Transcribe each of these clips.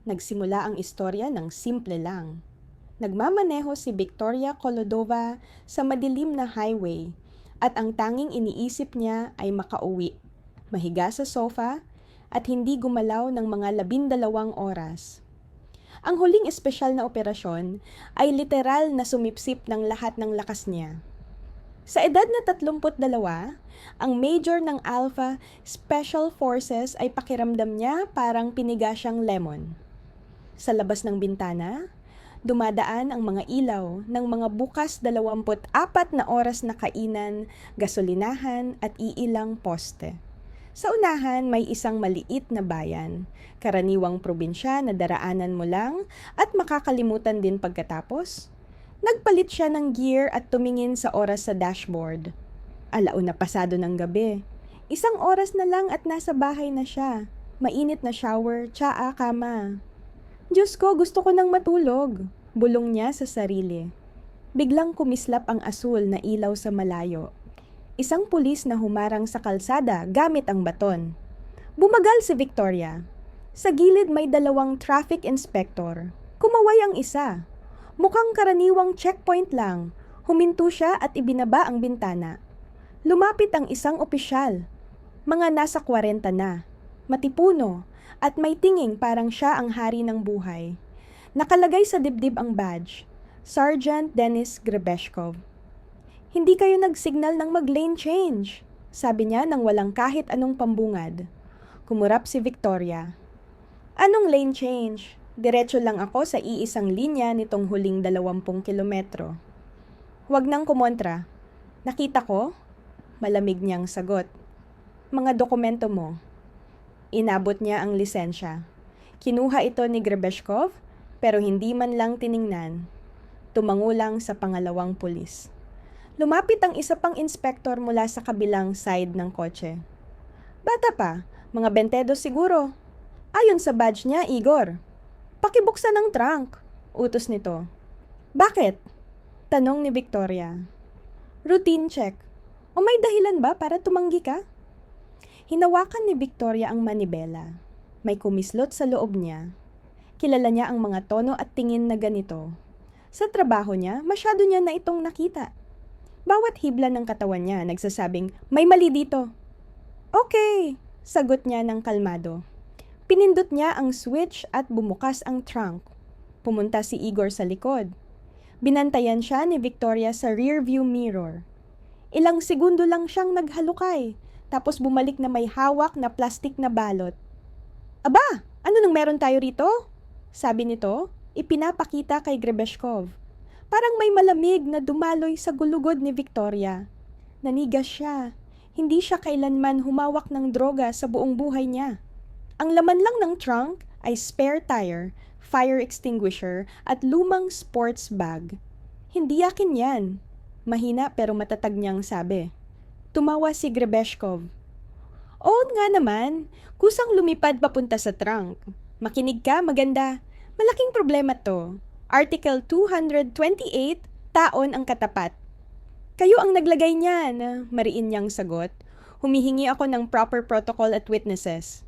Nagsimula ang istorya ng simple lang. Nagmamaneho si Victoria Kolodova sa madilim na highway at ang tanging iniisip niya ay makauwi, mahiga sa sofa at hindi gumalaw ng mga 12 oras. Ang huling espesyal na operasyon ay literal na sumipsip ng lahat ng lakas niya. Sa edad na 32, ang major ng Alpha Special Forces ay pakiramdam niya parang piniga siyang lemon. Sa labas ng bintana, dumadaan ang mga ilaw ng mga bukas 24 na oras na kainan, gasolinahan at iilang poste. Sa unahan may isang maliit na bayan, karaniwang probinsya na daraanan mo lang at makakalimutan din pagkatapos. Nagpalit siya ng gear at tumingin sa oras sa dashboard. 1:00 pasado ng gabi. 1 oras na lang at nasa bahay na siya. Mainit na shower, tsaa, kama. Diyos ko, gusto ko nang matulog, bulong niya sa sarili. Biglang kumislap ang asul na ilaw sa malayo. Isang pulis na humarang sa kalsada gamit ang baton. Bumagal si Victoria. Sa gilid may 2 traffic inspector. Kumaway ang isa. Mukhang karaniwang checkpoint lang. Huminto siya at ibinaba ang bintana. Lumapit ang isang opisyal. Mga nasa 40 na. Matipuno at may tinging parang siya ang hari ng buhay. Nakalagay sa dibdib ang badge, Sergeant Denis Grebeshkov. Hindi kayo nag-signal ng mag-lane change, sabi niya nang walang kahit anong pambungad. Kumurap si Victoria. Anong lane change? Diretso lang ako sa iisang linya nitong huling 20 kilometro. Huwag nang kumontra. Nakita ko? Malamig niyang sagot. Mga dokumento mo. Inabot niya ang lisensya. Kinuha ito ni Grebeshkov pero hindi man lang tiningnan. Tumango lang sa pangalawang pulis. Lumapit ang isa pang inspektor mula sa kabilang side ng kotse. Bata pa, mga 22 siguro. Ayon sa badge niya, Igor. Pakibuksan ng trunk, utos nito. Bakit? Tanong ni Victoria. Routine check. O may dahilan ba para tumanggi ka? Hinawakan ni Victoria ang manibela. May kumislot sa loob niya. Kilala niya ang mga tono at tingin na ganito. Sa trabaho niya, masyado niya na itong nakita. Bawat hibla ng katawan niya nagsasabing, may mali dito. Okay, sagot niya ng kalmado. Pinindot niya ang switch at bumukas ang trunk. Pumunta si Igor sa likod. Binantayan siya ni Victoria sa rear view mirror. Ilang segundo lang siyang naghalukay. Tapos bumalik na may hawak na plastik na balot. Aba, ano nang meron tayo rito? Sabi nito, ipinapakita kay Grebeshkov. Parang may malamig na dumaloy sa gulugod ni Victoria. Nanigas siya. Hindi siya kailanman humawak ng droga sa buong buhay niya. Ang laman lang ng trunk ay spare tire, fire extinguisher at lumang sports bag. Hindi akin yan. Mahina pero matatag niyang sabi. Tumawa si Grebeshkov. Oo nga naman, kusang lumipad papunta sa trunk. Makinig ka, maganda. Malaking problema to. Article 228, taon ang katapat. Kayo ang naglagay niyan, mariin niyang sagot. Humihingi ako ng proper protocol at witnesses.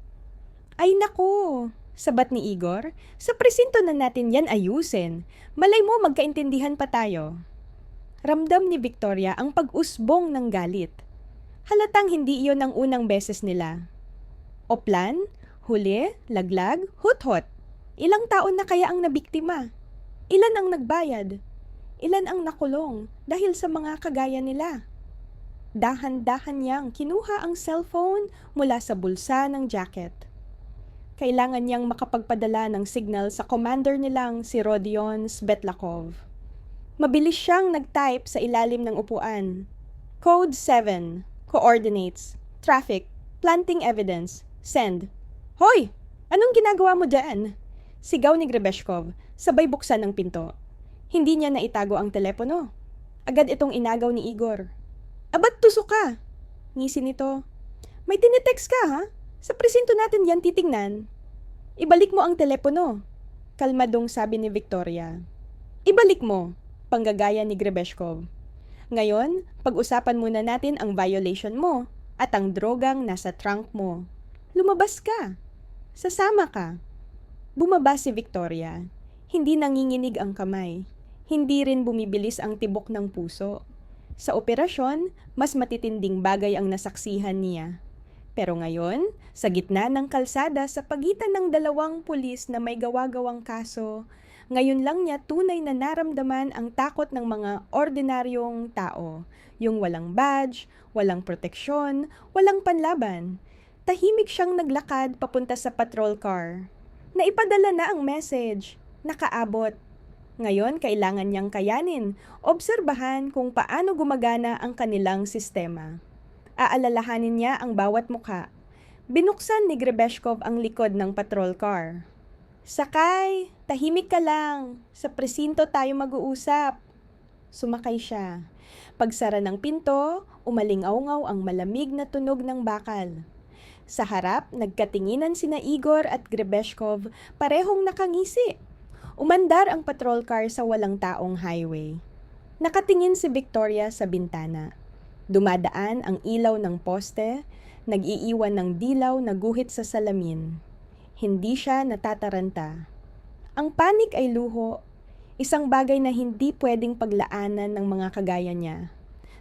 Ay nako, sabat ni Igor. Sa presinto na natin yan ayusin. Malay mo magkaintindihan pa tayo. Ramdam ni Victoria ang pag-usbong ng galit. Halatang hindi iyon ang unang beses nila. Oplan, huli, laglag, hut-hut. Ilang taon na kaya ang nabiktima? Ilan ang nagbayad? Ilan ang nakulong dahil sa mga kagaya nila? Dahan-dahan niyang kinuha ang cellphone mula sa bulsa ng jacket. Kailangan niyang makapagpadala ng signal sa commander nilang si Rodion Svetlakov. Mabilis siyang nag-type sa ilalim ng upuan. Code 7. Coordinates, traffic, planting evidence, send. Hoy! Anong ginagawa mo dyan? Sigaw ni Grebeshkov, sabay buksan ng pinto. Hindi niya naitago ang telepono. Agad itong inagaw ni Igor. Abat tusok ka? Ngisi nito. May tinetext ka ha? Sa presinto natin yan titingnan. Ibalik mo ang telepono. Kalmadong sabi ni Victoria. Ibalik mo, panggagaya ni Grebeshkov. Ngayon, pag-usapan muna natin ang violation mo at ang drogang nasa trunk mo. Lumabas ka. Sasama ka. Bumaba si Victoria. Hindi nanginginig ang kamay. Hindi rin bumibilis ang tibok ng puso. Sa operasyon, mas matitinding bagay ang nasaksihan niya. Pero ngayon, sa gitna ng kalsada sa pagitan ng dalawang pulis na may gawa-gawang kaso, ngayon lang niya tunay na naramdaman ang takot ng mga ordinaryong tao. Yung walang badge, walang proteksyon, walang panlaban. Tahimik siyang naglakad papunta sa patrol car. Naipadala na ang message. Nakaabot. Ngayon, kailangan niyang kayanin, obserbahan kung paano gumagana ang kanilang sistema. Aalalahanin niya ang bawat mukha. Binuksan ni Grebeshkov ang likod ng patrol car. Sakay! Tahimik ka lang! Sa presinto tayo mag-uusap. Sumakay siya. Pagsara ng pinto, umalingaw-ngaw ang malamig na tunog ng bakal. Sa harap, nagkatinginan sina Igor at Grebeshkov, parehong nakangisi. Umandar ang patrol car sa walang taong highway. Nakatingin si Victoria sa bintana. Dumadaan ang ilaw ng poste, nag-iiwan ng dilaw na guhit sa salamin. Hindi siya natataranta. Ang panik ay luho, isang bagay na hindi pwedeng paglaanan ng mga kagaya niya.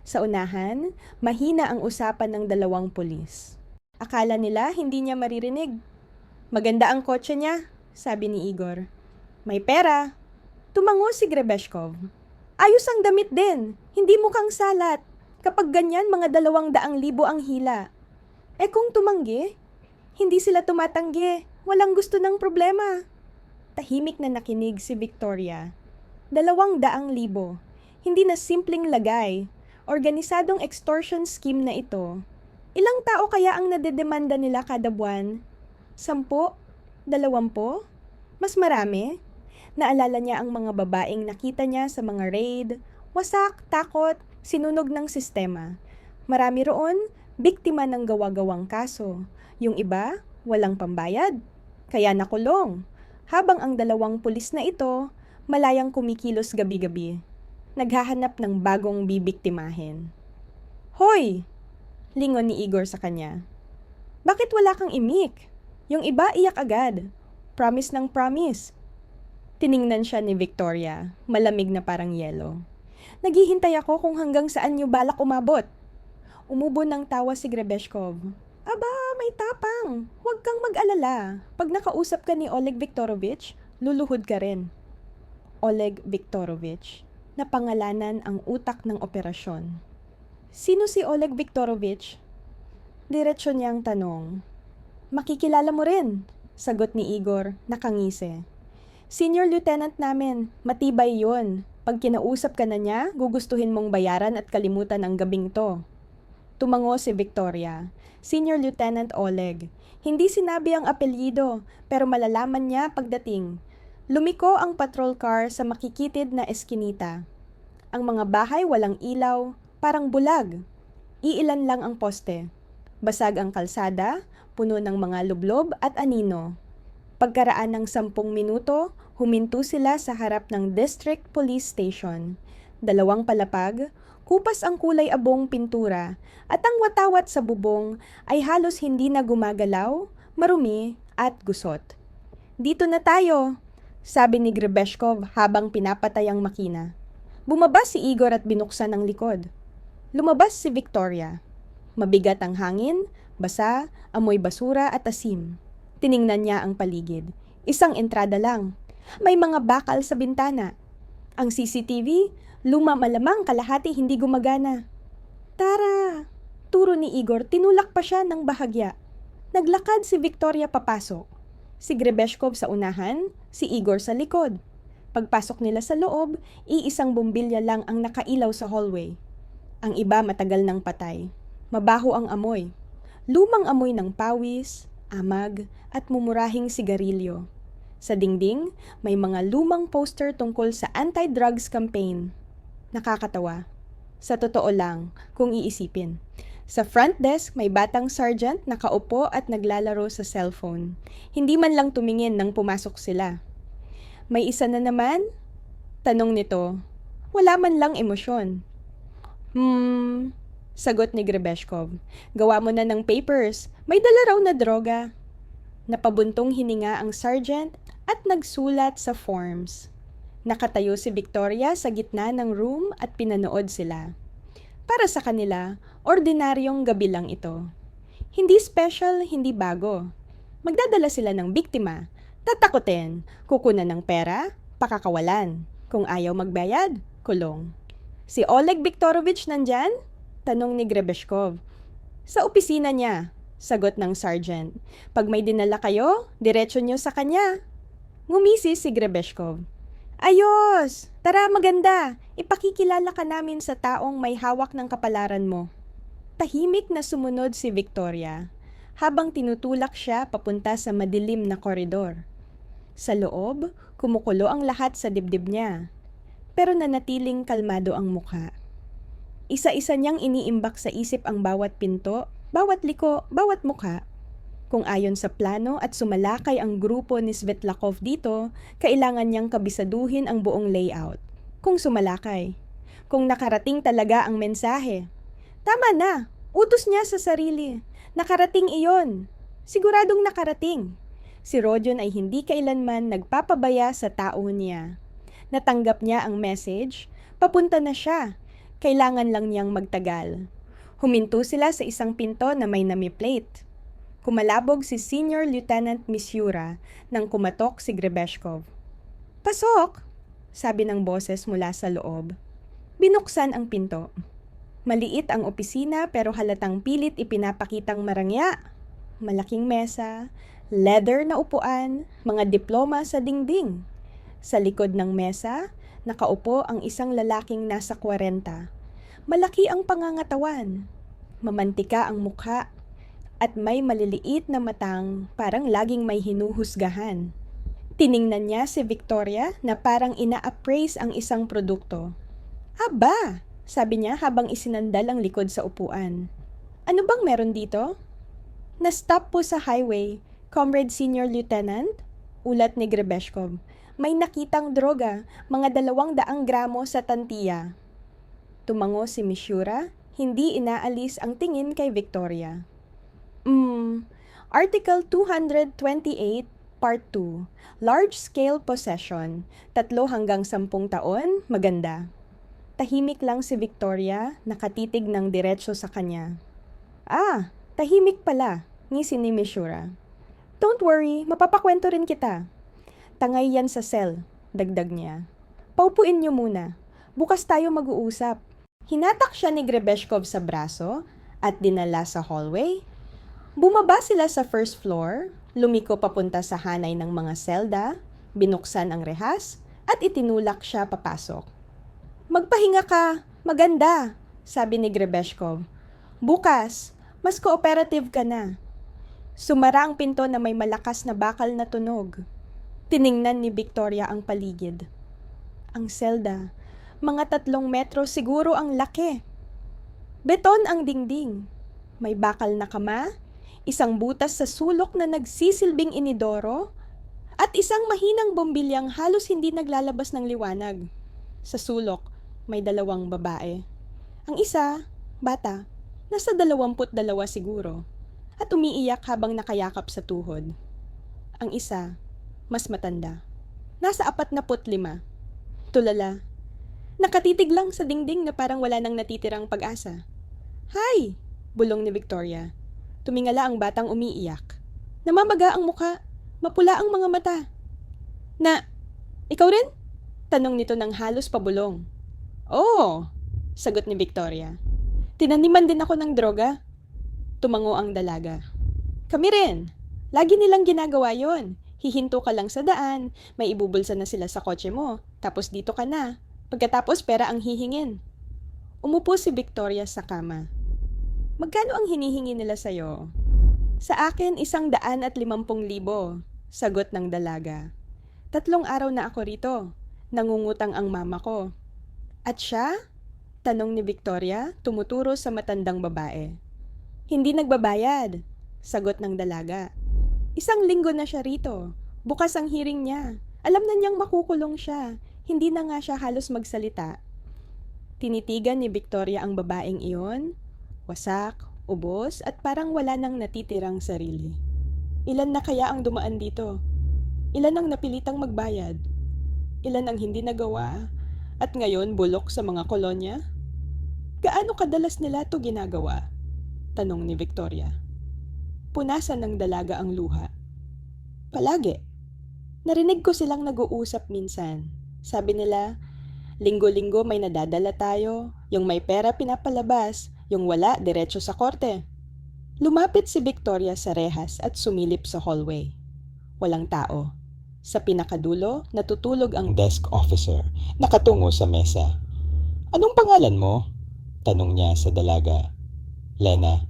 Sa unahan, mahina ang usapan ng dalawang pulis. Akala nila hindi niya maririnig. Maganda ang kotse niya, sabi ni Igor. May pera. Tumango si Grebeshkov. Ayos ang damit din. Hindi mukhang salat. Kapag ganyan, mga 200,000 ang hila. Eh kung tumanggi? Hindi sila tumatanggi. Walang gusto ng problema. Tahimik na nakinig si Victoria. 200,000. Hindi na simpleng lagay. Organisadong extortion scheme na ito. Ilang tao kaya ang nadedemanda nila kada buwan? 10? 20? Mas marami? Naalala niya ang mga babaeng nakita niya sa mga raid, wasak, takot, sinunog ng sistema. Marami roon, biktima ng gawa-gawang kaso. Yung iba, walang pambayad. Kaya nakulong. Habang ang dalawang pulis na ito, malayang kumikilos gabi-gabi. Naghahanap ng bagong bibiktimahin. Hoy! Lingon ni Igor sa kanya. Bakit wala kang imik? Yung iba iyak agad. Promise ng promise. Tiningnan siya ni Victoria, malamig na parang yelo. Naghihintay ako kung hanggang saan niyo balak umabot. Umubo ng tawa si Grebeshkov. Aba, may tapang. Huwag kang mag-alala. Pag nakausap ka ni Oleg Viktorovich, luluhod ka rin. Oleg Viktorovich, na pangalanan ang utak ng operasyon. Sino si Oleg Viktorovich? Diretso niyang tanong. Makikilala mo rin, sagot ni Igor, nakangisi. Senior lieutenant namin, matibay yon. Pag kinausap ka na niya, gugustuhin mong bayaran at kalimutan ang gabing to. Tumango si Victoria. Senior Lieutenant Oleg. Hindi sinabi ang apelyido, pero malalaman niya pagdating. Lumiko ang patrol car sa makikitid na eskinita. Ang mga bahay walang ilaw, parang bulag. Iilan lang ang poste. Basag ang kalsada, puno ng mga lublob at anino. Pagkaraan ng 10 minuto, huminto sila sa harap ng District Police Station. 2 palapag, kupas ang kulay abong pintura, at ang watawat sa bubong ay halos hindi na gumagalaw, marumi at gusot. Dito na tayo, sabi ni Grebeshkov habang pinapatay ang makina. Bumaba si Igor at binuksan ang likod. Lumabas si Victoria. Mabigat ang hangin, basa, amoy basura at asim. Tiningnan niya ang paligid. Isang entrada lang. May mga bakal sa bintana. Ang CCTV, luma malamang kalahati hindi gumagana. Tara! Turo ni Igor, tinulak pa siya ng bahagya. Naglakad si Victoria papasok. Si Grebeshkov sa unahan, si Igor sa likod. Pagpasok nila sa loob, iisang bumbilya lang ang nakailaw sa hallway. Ang iba matagal nang patay. Mabaho ang amoy. Lumang amoy ng pawis, amag, at mumurahing sigarilyo. Sa dingding, may mga lumang poster tungkol sa anti-drugs campaign. Nakakatawa. Sa totoo lang, kung iisipin. Sa front desk, may batang sergeant nakaupo at naglalaro sa cellphone. Hindi man lang tumingin nang pumasok sila. May isa na naman? Tanong nito. Wala man lang emosyon. Sagot ni Grebeshkov. Gawa mo na ng papers. May dala raw na droga. Napabuntong hininga ang sergeant at nagsulat sa forms. Nakatayo si Victoria sa gitna ng room at pinanood sila. Para sa kanila, ordinaryong gabi lang ito. Hindi special, hindi bago. Magdadala sila ng biktima, tatakutin, kukunan ng pera, pakakawalan. Kung ayaw magbayad, kulong. Si Oleg Viktorovich nandyan? Tanong ni Grebeshkov. Sa opisina niya, sagot ng sergeant. Pag may dinala kayo, diretsyo niyo sa kanya. Ngumisi si Grebeshkov. Ayos! Tara, maganda! Ipakikilala ka namin sa taong may hawak ng kapalaran mo. Tahimik na sumunod si Victoria habang tinutulak siya papunta sa madilim na koridor. Sa loob, kumukulo ang lahat sa dibdib niya, pero nanatiling kalmado ang mukha. Isa-isa niyang iniimbak sa isip ang bawat pinto, bawat liko, bawat mukha. Kung ayon sa plano at sumalakay ang grupo ni Svetlakov dito, kailangan niyang kabisaduhin ang buong layout. Kung sumalakay. Kung nakarating talaga ang mensahe. Tama na! Utos niya sa sarili. Nakarating iyon. Siguradong nakarating. Si Rodion ay hindi kailanman nagpapabaya sa tao niya. Natanggap niya ang message, papunta na siya. Kailangan lang niyang magtagal. Huminto sila sa isang pinto na may nami-plate. Kumalabog si Senior Lieutenant Misyura nang kumatok si Grebeshkov. Pasok! Sabi ng boses mula sa loob. Binuksan ang pinto. Maliit ang opisina pero halatang pilit ipinapakitang marangya. Malaking mesa, leather na upuan, mga diploma sa dingding. Sa likod ng mesa, nakaupo ang isang lalaking nasa 40. Malaki ang pangangatawan. Mamantika ang mukha. At may maliliit na matang parang laging may hinuhusgahan. Tiningnan niya si Victoria na parang ina-appraise ang isang produkto. Aba! Sabi niya habang isinandal ang likod sa upuan. Ano bang meron dito? Na-stop po sa highway, Comrade Senior Lieutenant, ulat ni Grebeshkov. May nakitang droga, mga 200 gramo sa tantiya. Tumango si Misyura, hindi inaalis ang tingin kay Victoria. Article 228, Part 2, Large-Scale Possession, 3 hanggang 10 taon, maganda. Tahimik lang si Victoria, nakatitig ng diretsyo sa kanya. Ah, tahimik pala, ngisi ni Misyura. Don't worry, mapapakwento rin kita. Tangay yan sa cell, dagdag niya. Paupuin niyo muna, bukas tayo mag-uusap. Hinatak siya ni Grebeshkov sa braso at dinala sa hallway. Bumaba sila sa first floor, lumiko papunta sa hanay ng mga selda, binuksan ang rehas, at itinulak siya papasok. Magpahinga ka, maganda, sabi ni Grebeshkov. Bukas, mas cooperative ka na. Sumara ang pinto na may malakas na bakal na tunog. Tiningnan ni Victoria ang paligid. Ang selda, mga 3 metro siguro ang laki. Beton ang dingding. May bakal na kama, isang butas sa sulok na nagsisilbing inidoro, at isang mahinang bombilyang halos hindi naglalabas ng liwanag. Sa sulok, may 2 babae. Ang isa, bata, nasa 22 siguro, at umiiyak habang nakayakap sa tuhod. Ang isa, mas matanda, nasa 45. Tulala, nakatitig lang sa dingding na parang wala nang natitirang pag-asa. Hi! Bulong ni Victoria. Tumingala ang batang umiiyak. Namamaga ang muka, mapula ang mga mata. Ikaw rin? Tanong nito ng halos pabulong. Oo, sagot ni Victoria. Tinaniman din ako ng droga. Tumango ang dalaga. Kami rin. Lagi nilang ginagawa yon. Hihinto ka lang sa daan, may ibubulsa na sila sa kotse mo, tapos dito ka na. Pagkatapos pera ang hihingin. Umupo si Victoria sa kama. Magkano ang hinihingi nila sa'yo? Sa akin, 150,000, sagot ng dalaga. 3 araw na ako rito. Nangungutang ang mama ko. At siya? Tanong ni Victoria, tumuturo sa matandang babae. Hindi nagbabayad, sagot ng dalaga. 1 linggo na siya rito. Bukas ang hearing niya. Alam na niyang makukulong siya. Hindi na nga siya halos magsalita. Tinitigan ni Victoria ang babaeng iyon. Wasak, ubos, at parang wala nang natitirang sarili. Ilan na kaya ang dumaan dito? Ilan ang napilitang magbayad? Ilan ang hindi nagawa at ngayon bulok sa mga kolonya? Gaano kadalas nila ito ginagawa? Tanong ni Victoria. Punasan ng dalaga ang luha. Palagi. Narinig ko silang nag-uusap minsan. Sabi nila, linggo-linggo may nadadala tayo, yung may pera pinapalabas, yung wala diretso sa korte. Lumapit si Victoria sa rehas at sumilip sa hallway. Walang tao. Sa pinakadulo, natutulog ang desk officer, nakatungo sa mesa. Anong pangalan mo? Tanong niya sa dalaga. Lena.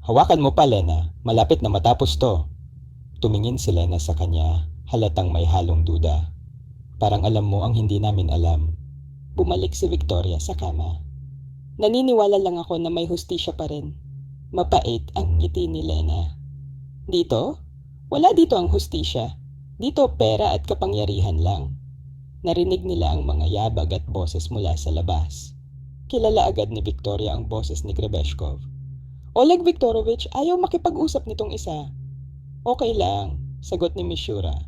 Hawakan mo pa, Lena. Malapit na matapos to. Tumingin si Lena sa kanya, halatang may halong duda. Parang alam mo ang hindi namin alam. Bumalik si Victoria sa kama. Naniniwala lang ako na may hustisya pa rin. Mapait ang ngiti ni Lena. Dito? Wala dito ang hustisya. Dito pera at kapangyarihan lang. Narinig nila ang mga yabag at boses mula sa labas. Kilala agad ni Victoria ang boses ni Grebeshkov. Oleg Viktorovich, ayaw makipag-usap nitong isa. Okay lang, sagot ni Mishura.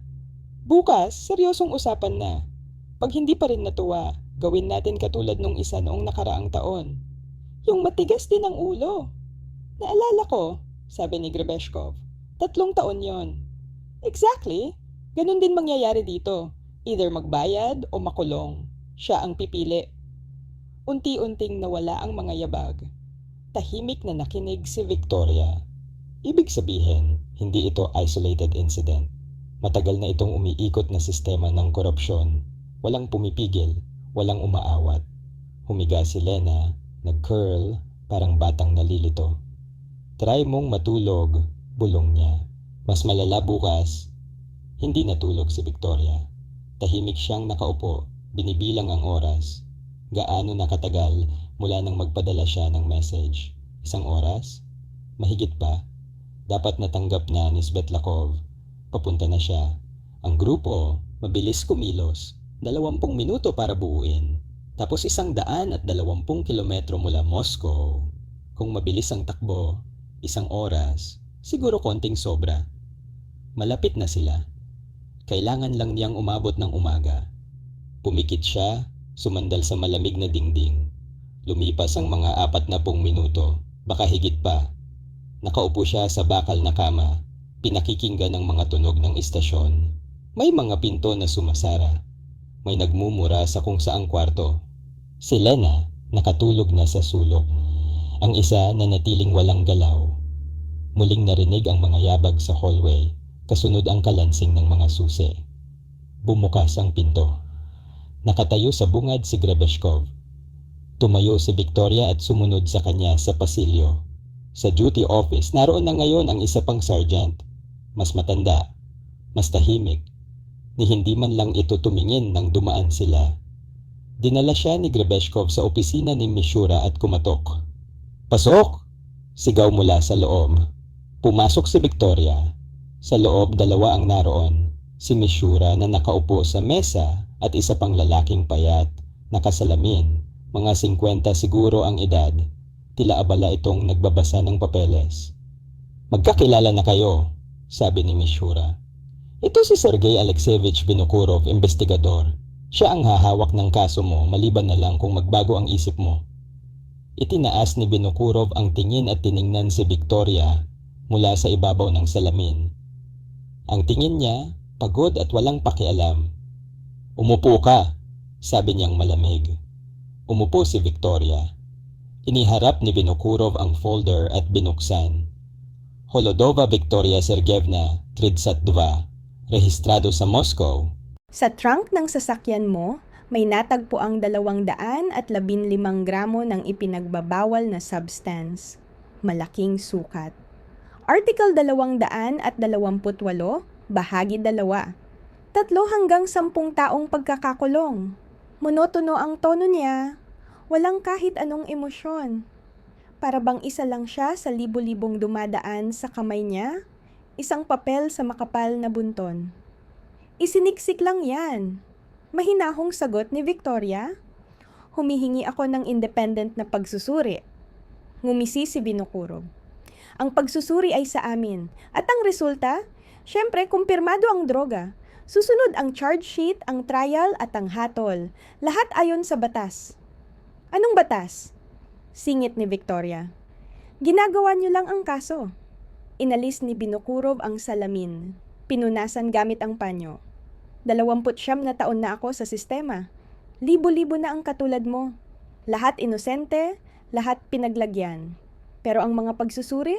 Bukas, seryosong usapan na. Pag hindi pa rin natuwa, gawin natin katulad nung isa noong nakaraang taon. Yung matigas din ang ulo. Naalala ko, sabi ni Grebeshkov. 3 taon yon. Exactly. Ganun din mangyayari dito. Either magbayad o makulong. Siya ang pipili. Unti-unting nawala ang mga yabag. Tahimik na nakinig si Victoria. Ibig sabihin, hindi ito isolated incident. Matagal na itong umiikot na sistema ng korupsyon. Walang pumipigil, walang umaawat. Humiga si Lena, nag-curl, parang batang nalilito. Try mong matulog, bulong niya. Mas malala bukas. Hindi natulog si Victoria. Tahimik siyang nakaupo, binibilang ang oras. Gaano nakatagal mula nang magpadala siya ng message? 1 oras? Mahigit pa. Dapat natanggap na ni Svetlakov. Papunta na siya. Ang grupo, mabilis kumilos. 20 minuto para buuin. Tapos 120 kilometro mula Moscow. Kung mabilis ang takbo, 1 oras, siguro konting sobra. Malapit na sila. Kailangan lang niyang umabot ng umaga. Pumikit siya, sumandal sa malamig na dingding. Lumipas ang mga 40 minuto, baka higit pa. Nakaupo siya sa bakal na kama, pinakikinggan ng mga tunog ng istasyon. May mga pinto na sumasara. May nagmumura sa kung saang kwarto. Si Lena, nakatulog na sa sulok. Ang isa na natiling walang galaw. Muling narinig ang mga yabag sa hallway. Kasunod ang kalansing ng mga susi. Bumukas ang pinto. Nakatayo sa bungad si Grebeshkov. Tumayo si Victoria at sumunod sa kanya sa pasilyo. Sa duty office, naroon na ngayon ang isa pang sergeant. Mas matanda, mas tahimik, ni hindi man lang ito tumingin nang dumaan sila. Dinala siya ni Grebeshkov sa opisina ni Mishura at kumatok. Pasok! Sigaw mula sa loob. Pumasok si Victoria. Sa loob 2 ang naroon, si Mishura na nakaupo sa mesa at isa pang lalaking payat, nakasalamin, mga 50 siguro ang edad, tila abala itong nagbabasa ng papeles. Magkakilala na kayo, sabi ni Mishura. Ito si Sergei Alexeyevich Vinokurov, investigador. Siya ang hahawak ng kaso mo maliban na lang kung magbago ang isip mo. Itinaas ni Vinokurov ang tingin at tiningnan si Victoria mula sa ibabaw ng salamin. Ang tingin niya, pagod at walang pakialam. Umupo ka, sabi niyang malamig. Umupo si Victoria. Iniharap ni Vinokurov ang folder at binuksan. Holodova Victoria Sergeyevna, 32, rehistrado sa Moscow. Sa trunk ng sasakyan mo, may natagpo ang 215 gramo ng ipinagbabawal na substance. Malaking sukat. Article 228, bahagi 2. 3 hanggang 10 taong pagkakakulong. Monotono ang tono niya. Walang kahit anong emosyon. Para bang isa lang siya sa libo-libong dumadaan sa kamay niya, isang papel sa makapal na bunton. Isiniksik lang yan. Mahinahong sagot ni Victoria. Humihingi ako ng independent na pagsusuri. Ngumisi si Vinokurov. Ang pagsusuri ay sa amin. At ang resulta? Siyempre, kumpirmado ang droga. Susunod ang charge sheet, ang trial at ang hatol. Lahat ayon sa batas. Anong batas? Singit ni Victoria. Ginagawa niyo lang ang kaso. Inalis ni Binukurov ang salamin. Pinunasan gamit ang panyo. 29 na taon na ako sa sistema. Libo-libo na ang katulad mo. Lahat inosente, lahat pinaglagyan. Pero ang mga pagsusuri,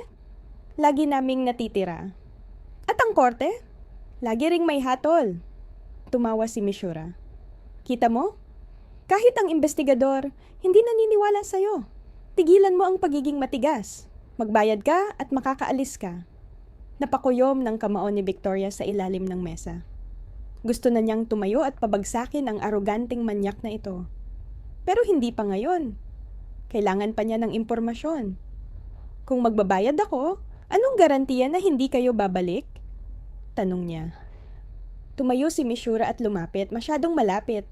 lagi naming natitira. At ang korte, lagi ring may hatol. Tumawa si Mishura. Kita mo? Kahit ang investigador, hindi naniniwala sa'yo. Tigilan mo ang pagiging matigas. Magbayad ka at makakaalis ka. Napakuyom ng kamao ni Victoria sa ilalim ng mesa. Gusto na niyang tumayo at pabagsakin ang aroganting manyak na ito. Pero hindi pa ngayon. Kailangan pa niya ng impormasyon. Kung magbabayad ako, anong garantiya na hindi kayo babalik? Tanong niya. Tumayo si Mishura at lumapit, masyadong malapit.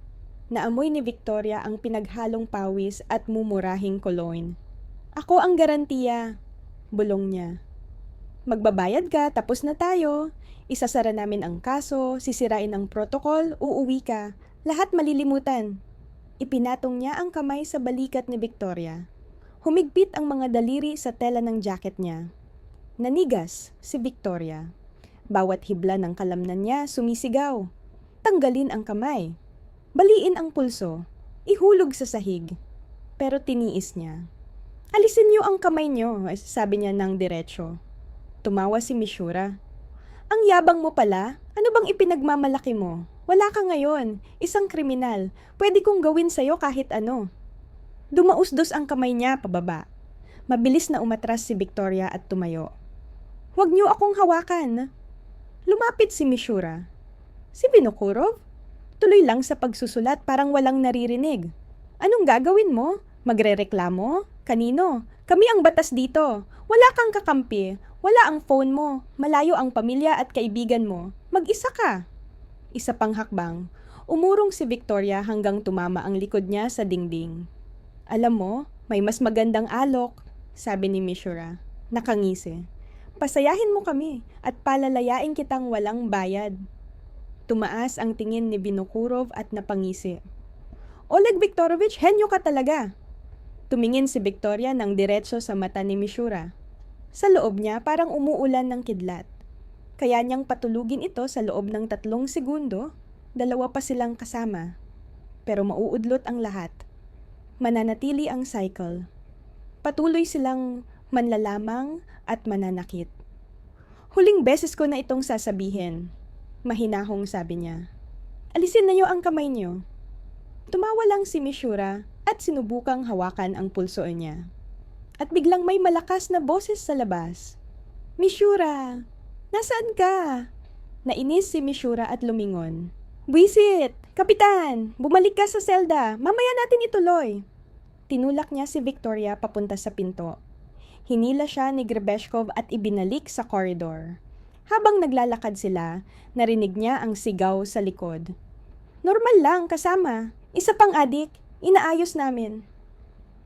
Naamoy ni Victoria ang pinaghalong pawis at mumurahing cologne. Ako ang garantiya, bulong niya. Magbabayad ka, tapos na tayo. Isasara namin ang kaso, sisirain ang protokol, uuwi ka. Lahat malilimutan. Ipinatong niya ang kamay sa balikat ni Victoria. Humigpit ang mga daliri sa tela ng jacket niya. Nanigas si Victoria. Bawat hibla ng kalamnan niya sumisigaw. Tanggalin ang kamay. Baliin ang pulso. Ihulog sa sahig. Pero tiniis niya. Alisin niyo ang kamay niyo, sabi niya ng diretsyo. Tumawa si Mishura. Ang yabang mo pala, ano bang ipinagmamalaki mo? Wala ka ngayon, isang kriminal. Pwede kong gawin sa'yo kahit ano. Dumausdos ang kamay niya pababa. Mabilis na umatras si Victoria at tumayo. Huwag niyo akong hawakan. Lumapit si Mishura. Si Binukurov? Tuloy lang sa pagsusulat parang walang naririnig. Anong gagawin mo? Magrereklamo? Kanino? Kami ang batas dito. Wala kang kakampi. Wala ang phone mo. Malayo ang pamilya at kaibigan mo. Mag-isa ka. Isa pang hakbang. Umurong si Victoria hanggang tumama ang likod niya sa dingding. Alam mo, may mas magandang alok, sabi ni Mishura. Nakangisi. Pasayahin mo kami at palalayain kitang walang bayad. Tumaas ang tingin ni Binukurov at napangisi. Oleg Viktorovich, henyo ka talaga. Tumingin si Victoria ng diretso sa mata ni Mishura. Sa loob niya parang umuulan ng kidlat. Kaya niyang patulugin ito sa loob ng 3 segundo, 2 pa silang kasama. Pero mauudlot ang lahat. Mananatili ang cycle. Patuloy silang manlalamang at mananakit. Huling beses ko na itong sasabihin. Mahinahong sabi niya. Alisin na niyo ang kamay niyo. Tumawa lang si Mishura at sinubukang hawakan ang pulso niya. At biglang may malakas na boses sa labas. Mishura! Nasaan ka? Nainis si Mishura at lumingon. Buisit! Kapitan! Bumalik ka sa selda! Mamaya natin ituloy! Tinulak niya si Victoria papunta sa pinto. Hinila siya ni Grebeshkov at ibinalik sa koridor. Habang naglalakad sila, narinig niya ang sigaw sa likod. Normal lang, kasama. Isa pang adik, inaayos namin.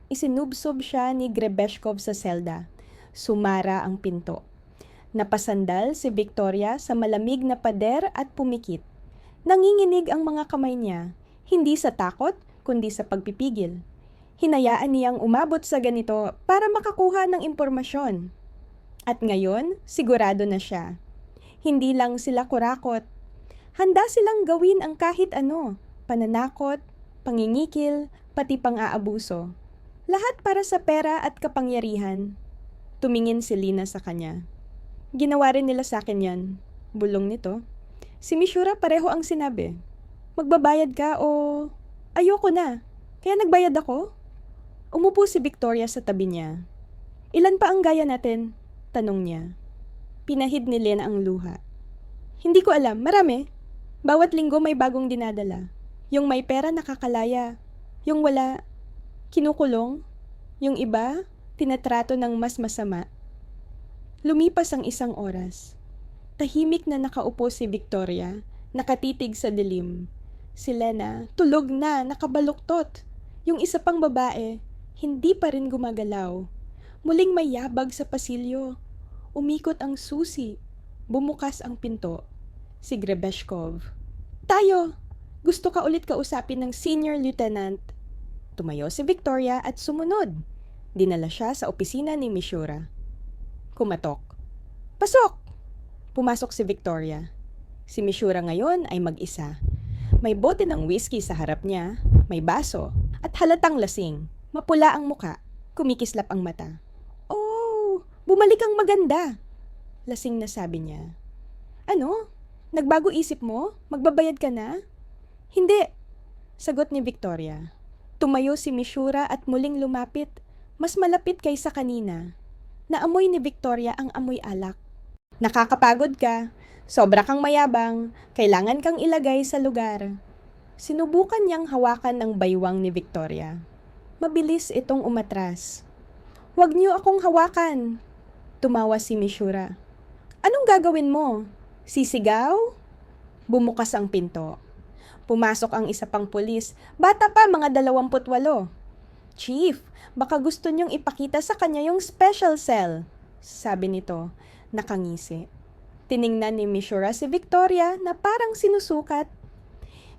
Isinubsob siya ni Grebeshkov sa selda. Sumara ang pinto. Napasandal si Victoria sa malamig na pader at pumikit. Nanginginig ang mga kamay niya, hindi sa takot, kundi sa pagpipigil. Hinayaan niyang umabot sa ganito para makakuha ng impormasyon. At ngayon, sigurado na siya. Hindi lang sila kurakot. Handa silang gawin ang kahit ano, pananakot, pangingikil, pati pang-aabuso. Lahat para sa pera at kapangyarihan. Tumingin si Lina sa kanya. Ginawa rin nila sa akin yan. Bulong nito. Si Mishura pareho ang sinabi. Magbabayad ka o... Ayoko na. Kaya nagbayad ako? Umupo si Victoria sa tabi niya. Ilan pa ang gaya natin? Tanong niya. Pinahid ni Lina ang luha. Hindi ko alam, marami. Bawat linggo may bagong dinadala. Yung may pera nakakalaya. Yung wala, kinukulong. Yung iba, tinatrato ng mas masama. Lumipas ang 1 oras. Tahimik na nakaupo si Victoria, nakatitig sa dilim. Si Lena, tulog na, nakabaluktot. Yung isa pang babae, hindi pa rin gumagalaw. Muling may yabag sa pasilyo. Umikot ang susi. Bumukas ang pinto. Si Grebeshkov. Tayo! Gusto ka ulit kausapin ng senior lieutenant. Tumayo si Victoria at sumunod. Dinala siya sa opisina ni Mishura. Kumatok. Pasok! Pumasok si Victoria. Si Mishura ngayon ay mag-isa. May bote ng whiskey sa harap niya, may baso, at halatang lasing. Mapula ang muka, kumikislap ang mata. Oh, bumalik ang maganda! Lasing na sabi niya. Ano? Nagbago isip mo? Magbabayad ka na? Hindi, sagot ni Victoria. Tumayo si Mishura at muling lumapit, mas malapit kaysa kanina. Naamoy ni Victoria ang amoy alak. Nakakapagod ka, sobra kang mayabang, kailangan kang ilagay sa lugar. Sinubukan niyang hawakan ng baywang ni Victoria. Mabilis itong umatras. Huwag niyo akong hawakan, tumawa si Mishura. Anong gagawin mo? Sisigaw? Bumukas ang pinto. Pumasok ang isa pang pulis, bata pa mga 28. Chief, baka gusto niyong ipakita sa kanya yung special cell, sabi nito, nakangisi. Tiningnan ni Mishura si Victoria na parang sinusukat.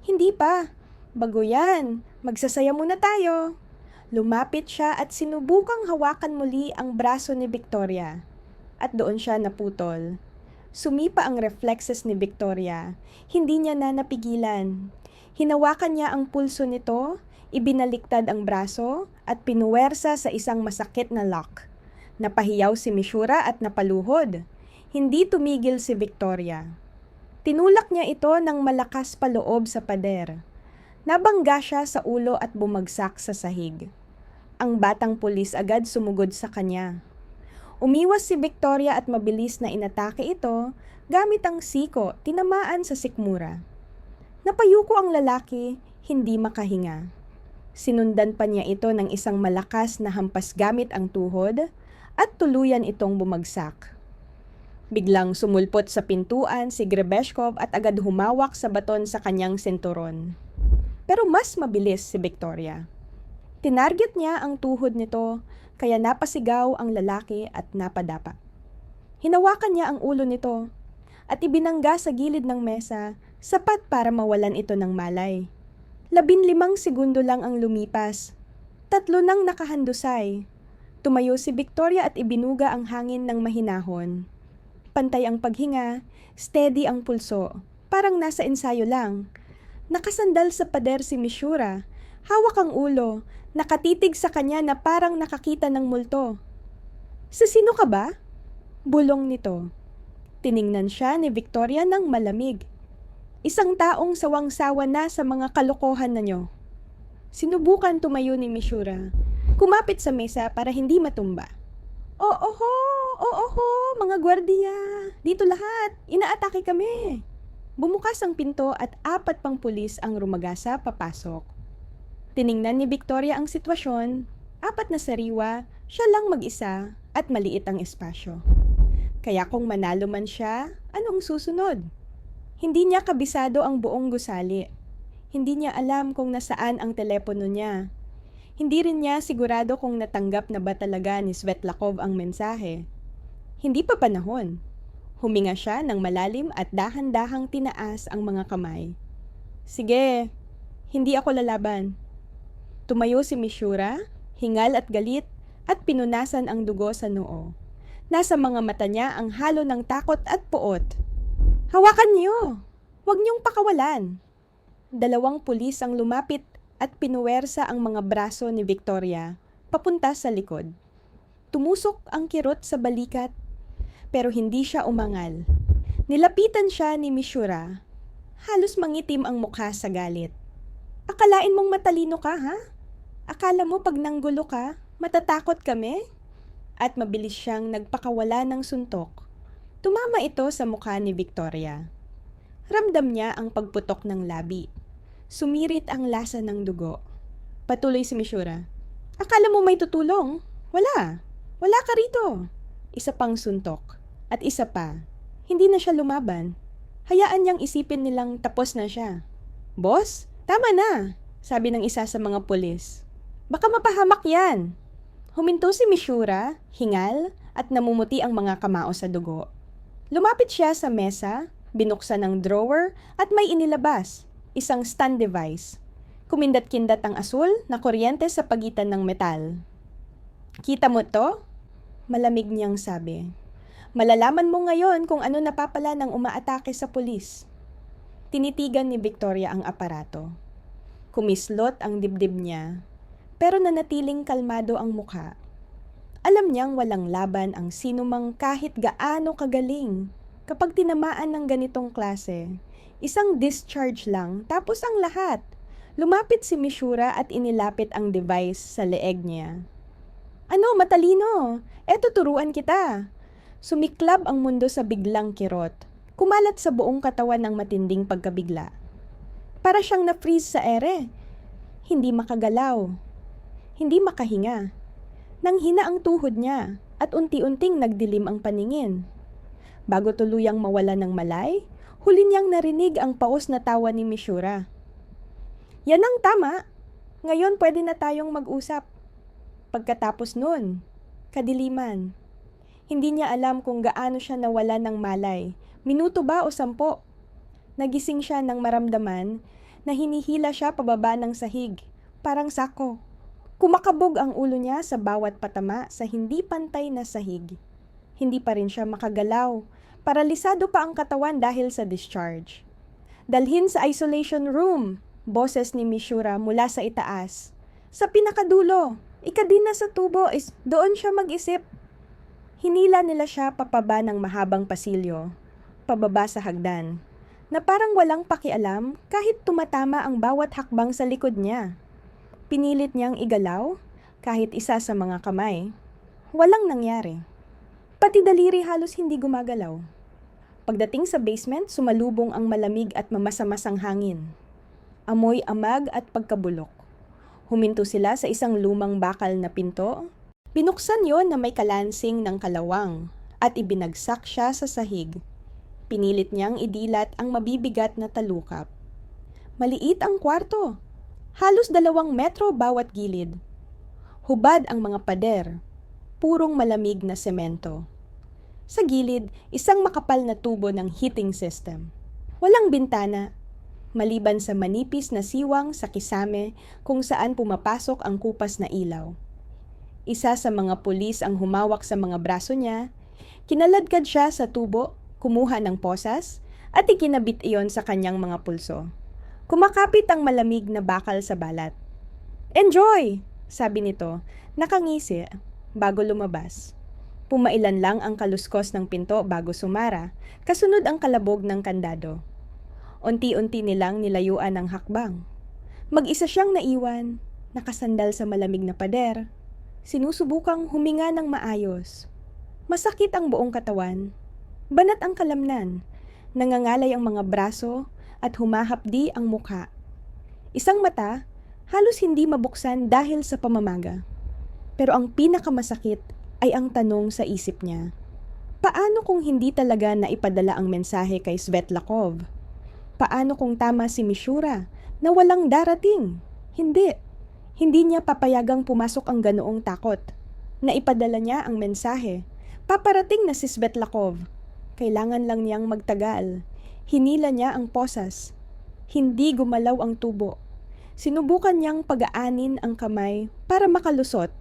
Hindi pa, bago yan, magsasaya muna tayo. Lumapit siya at sinubukang hawakan muli ang braso ni Victoria. At doon siya naputol. Sumipa ang reflexes ni Victoria. Hindi niya na napigilan. Hinawakan niya ang pulso nito, ibinaliktad ang braso, at pinuwersa sa isang masakit na lock. Napahiyaw si Mishura at napaluhod. Hindi tumigil si Victoria. Tinulak niya ito ng malakas paloob sa pader. Nabangga siya sa ulo at bumagsak sa sahig. Ang batang pulis agad sumugod sa kanya. Umiwas si Victoria at mabilis na inatake ito gamit ang siko, tinamaan sa sikmura. Napayuko ang lalaki, hindi makahinga. Sinundan pa niya ito ng isang malakas na hampas gamit ang tuhod at tuluyan itong bumagsak. Biglang sumulpot sa pintuan si Grebeshkov at agad humawak sa baton sa kanyang sinturon. Pero mas mabilis si Victoria. Tinarget niya ang tuhod nito, kaya napasigaw ang lalaki at napadapa. Hinawakan niya ang ulo nito at ibinangga sa gilid ng mesa, sapat para mawalan ito ng malay. 15 segundo lang ang lumipas. 3 nang nakahandusay. Tumayo si Victoria at ibinuga ang hangin ng mahinahon. Pantay ang paghinga, steady ang pulso, parang nasa ensayo lang. Nakasandal sa pader si Mishura, hawak ang ulo, nakatitig sa kanya na parang nakakita ng multo. Sa sino ka ba? Bulong nito. Tiningnan siya ni Victoria ng malamig. Isang taong sawang-sawa na sa mga kalokohan na nyo. Sinubukan tumayo ni Mishura. Kumapit sa mesa para hindi matumba. Oo, mga gwardiya. Dito lahat, inaatake kami. Bumukas ang pinto at 4 pang pulis ang rumagasa papasok. Tiningnan ni Victoria ang sitwasyon, 4 na sariwa, siya lang mag-isa at maliit ang espasyo. Kaya kung manalo man siya, anong susunod? Hindi niya kabisado ang buong gusali. Hindi niya alam kung nasaan ang telepono niya. Hindi rin niya sigurado kung natanggap na ba talaga ni Svetlakov ang mensahe. Hindi pa panahon. Huminga siya ng malalim at dahan-dahang tinaas ang mga kamay. Sige, hindi ako lalaban. Tumayo si Mishura, hingal at galit, at pinunasan ang dugo sa noo. Nasa mga mata niya ang halo ng takot at puot. Hawakan niyo! Huwag niyong pakawalan! 2 pulis ang lumapit at pinuwersa ang mga braso ni Victoria, papunta sa likod. Tumusok ang kirot sa balikat, pero hindi siya umangal. Nilapitan siya ni Mishura. Halos mangitim ang mukha sa galit. Akalain mong matalino ka, ha? Akala mo pag nanggulo ka, matatakot kami? At mabilis siyang nagpakawala ng suntok. Tumama ito sa mukha ni Victoria. Ramdam niya ang pagputok ng labi. Sumirit ang lasa ng dugo. Patuloy si Mishura. Akala mo may tutulong? Wala. Wala ka rito. Isa pang suntok. At isa pa. Hindi na siya lumaban. Hayaan niyang isipin nilang tapos na siya. Boss, tama na, sabi ng isa sa mga pulis. Baka mapahamak yan. Huminto si Mishura, hingal, at namumuti ang mga kamao sa dugo. Lumapit siya sa mesa, binuksan ang drawer at may inilabas, isang stand device. Kumindat-kindat ang asul na kuryente sa pagitan ng metal. "Kita mo to?" Malamig niyang sabi. "Malalaman mo ngayon kung ano napapala ng umaatake sa pulis." Tinitigan ni Victoria ang aparato. Kumislot ang dibdib niya, pero nanatiling kalmado ang mukha. Alam niyang walang laban ang sinumang kahit gaano kagaling kapag tinamaan ng ganitong klase. Isang discharge lang, tapos ang lahat. Lumapit si Mishura at inilapit ang device sa leeg niya. "Ano, matalino? Eto, turuan kita." Sumiklab ang mundo sa biglang kirot. Kumalat sa buong katawan ng matinding pagkabigla. Para siyang na-freeze sa ere. Hindi makagalaw. Hindi makahinga. Nanghina ang tuhod niya at unti-unting nagdilim ang paningin. Bago tuluyang mawala ng malay, huli niyang narinig ang paos na tawa ni Mishura. "Yan ang tama. Ngayon pwede na tayong mag-usap." Pagkatapos nun, kadiliman. Hindi niya alam kung gaano siya nawala ng malay, minuto ba o 10. Nagising siya nang maramdaman na hinihila siya pababa ng sahig, parang sako. Kumakabog ang ulo niya sa bawat patama sa hindi pantay na sahig. Hindi pa rin siya makagalaw, paralisado pa ang katawan dahil sa discharge. "Dalhin sa isolation room," boses ni Mishura mula sa itaas. "Sa pinakadulo, ikadina sa tubo, doon siya mag-isip." Hinila nila siya papaba ng mahabang pasilyo, pababa sa hagdan, na parang walang pakialam kahit tumatama ang bawat hakbang sa likod niya. Pinilit niyang igalaw kahit isa sa mga kamay. Walang nangyari. Pati daliri halos hindi gumagalaw. Pagdating sa basement, sumalubong ang malamig at mamasamasang hangin. Amoy amag at pagkabulok. Huminto sila sa isang lumang bakal na pinto. Binuksan yon na may kalansing ng kalawang at ibinagsak siya sa sahig. Pinilit niyang idilat ang mabibigat na talukap. Maliit ang kwarto. Halos 2 metro bawat gilid. Hubad ang mga pader. Purong malamig na semento. Sa gilid, isang makapal na tubo ng heating system. Walang bintana, maliban sa manipis na siwang sa kisame kung saan pumapasok ang kupas na ilaw. Isa sa mga pulis ang humawak sa mga braso niya. Kinaladkad siya sa tubo, kumuha ng posas, at ikinabit iyon sa kanyang mga pulso. Kumakapit ang malamig na bakal sa balat. "Enjoy!" sabi nito, nakangisi, bago lumabas. Pumailan lang ang kaluskos ng pinto bago sumara, kasunod ang kalabog ng kandado. Unti-unti nilang nilayuan ang hakbang. Mag-isa siyang naiwan, nakasandal sa malamig na pader. Sinusubukang huminga ng maayos. Masakit ang buong katawan. Banat ang kalamnan. Nangangalay ang mga braso at humahapdi ang mukha. Isang mata, halos hindi mabuksan dahil sa pamamaga. Pero ang pinakamasakit ay ang tanong sa isip niya. Paano kung hindi talaga naipadala ang mensahe kay Svetlakov? Paano kung tama si Mishura na walang darating? Hindi. Hindi niya papayagang pumasok ang ganoong takot. Naipadala niya ang mensahe. Paparating na si Svetlakov. Kailangan lang niyang magtagal. Hinila niya ang posas. Hindi gumalaw ang tubo. Sinubukan niyang pagaanin ang kamay para makalusot.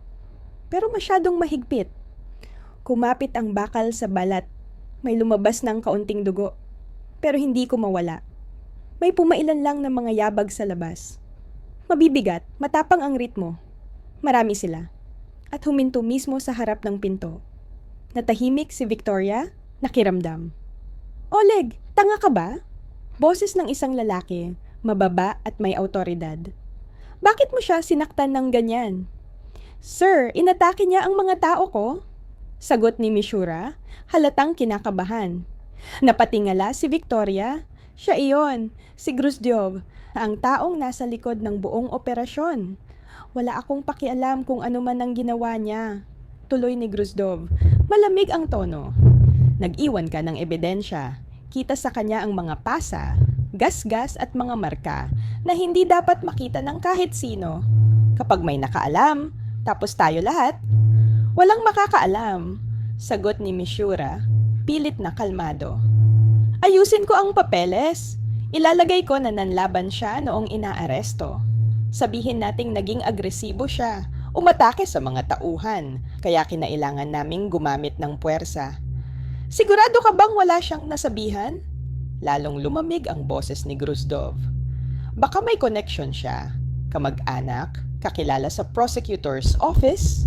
Pero masyadong mahigpit. Kumapit ang bakal sa balat. May lumabas ng kaunting dugo. Pero hindi ko mawala. May pumailan lang ng mga yabag sa labas. Mabibigat, matapang ang ritmo. Marami sila. At huminto mismo sa harap ng pinto. Natahimik si Victoria, nakiramdam. "Oleg, tanga ka ba?" Boses ng isang lalaki, mababa at may awtoridad. "Bakit mo siya sinaktan ng ganyan?" "Sir, inatake niya ang mga tao ko." Sagot ni Mishura, halatang kinakabahan. Napatingala si Victoria. Siya iyon, si Gruzdyov, ang taong nasa likod ng buong operasyon. "Wala akong pakialam kung ano man ang ginawa niya," tuloy ni Gruzdyov. Malamig ang tono. "Nag-iwan ka ng ebidensya. Kita sa kanya ang mga pasa, gasgas at mga marka na hindi dapat makita ng kahit sino. Kapag may nakaalam, tapos tayo lahat, walang makakaalam. Sagot ni Mishura, pilit na kalmado. Ayusin ko ang papeles. Ilalagay ko na nanlaban siya noong inaaresto. Sabihin nating naging agresibo siya, umatake sa mga tauhan, kaya kinailangan naming gumamit ng puwersa. Sigurado ka bang wala siyang nasabihan? Lalong lumamig ang boses ni Gruzdov. Baka may connection siya, kamag-anak, kakilala sa prosecutor's office.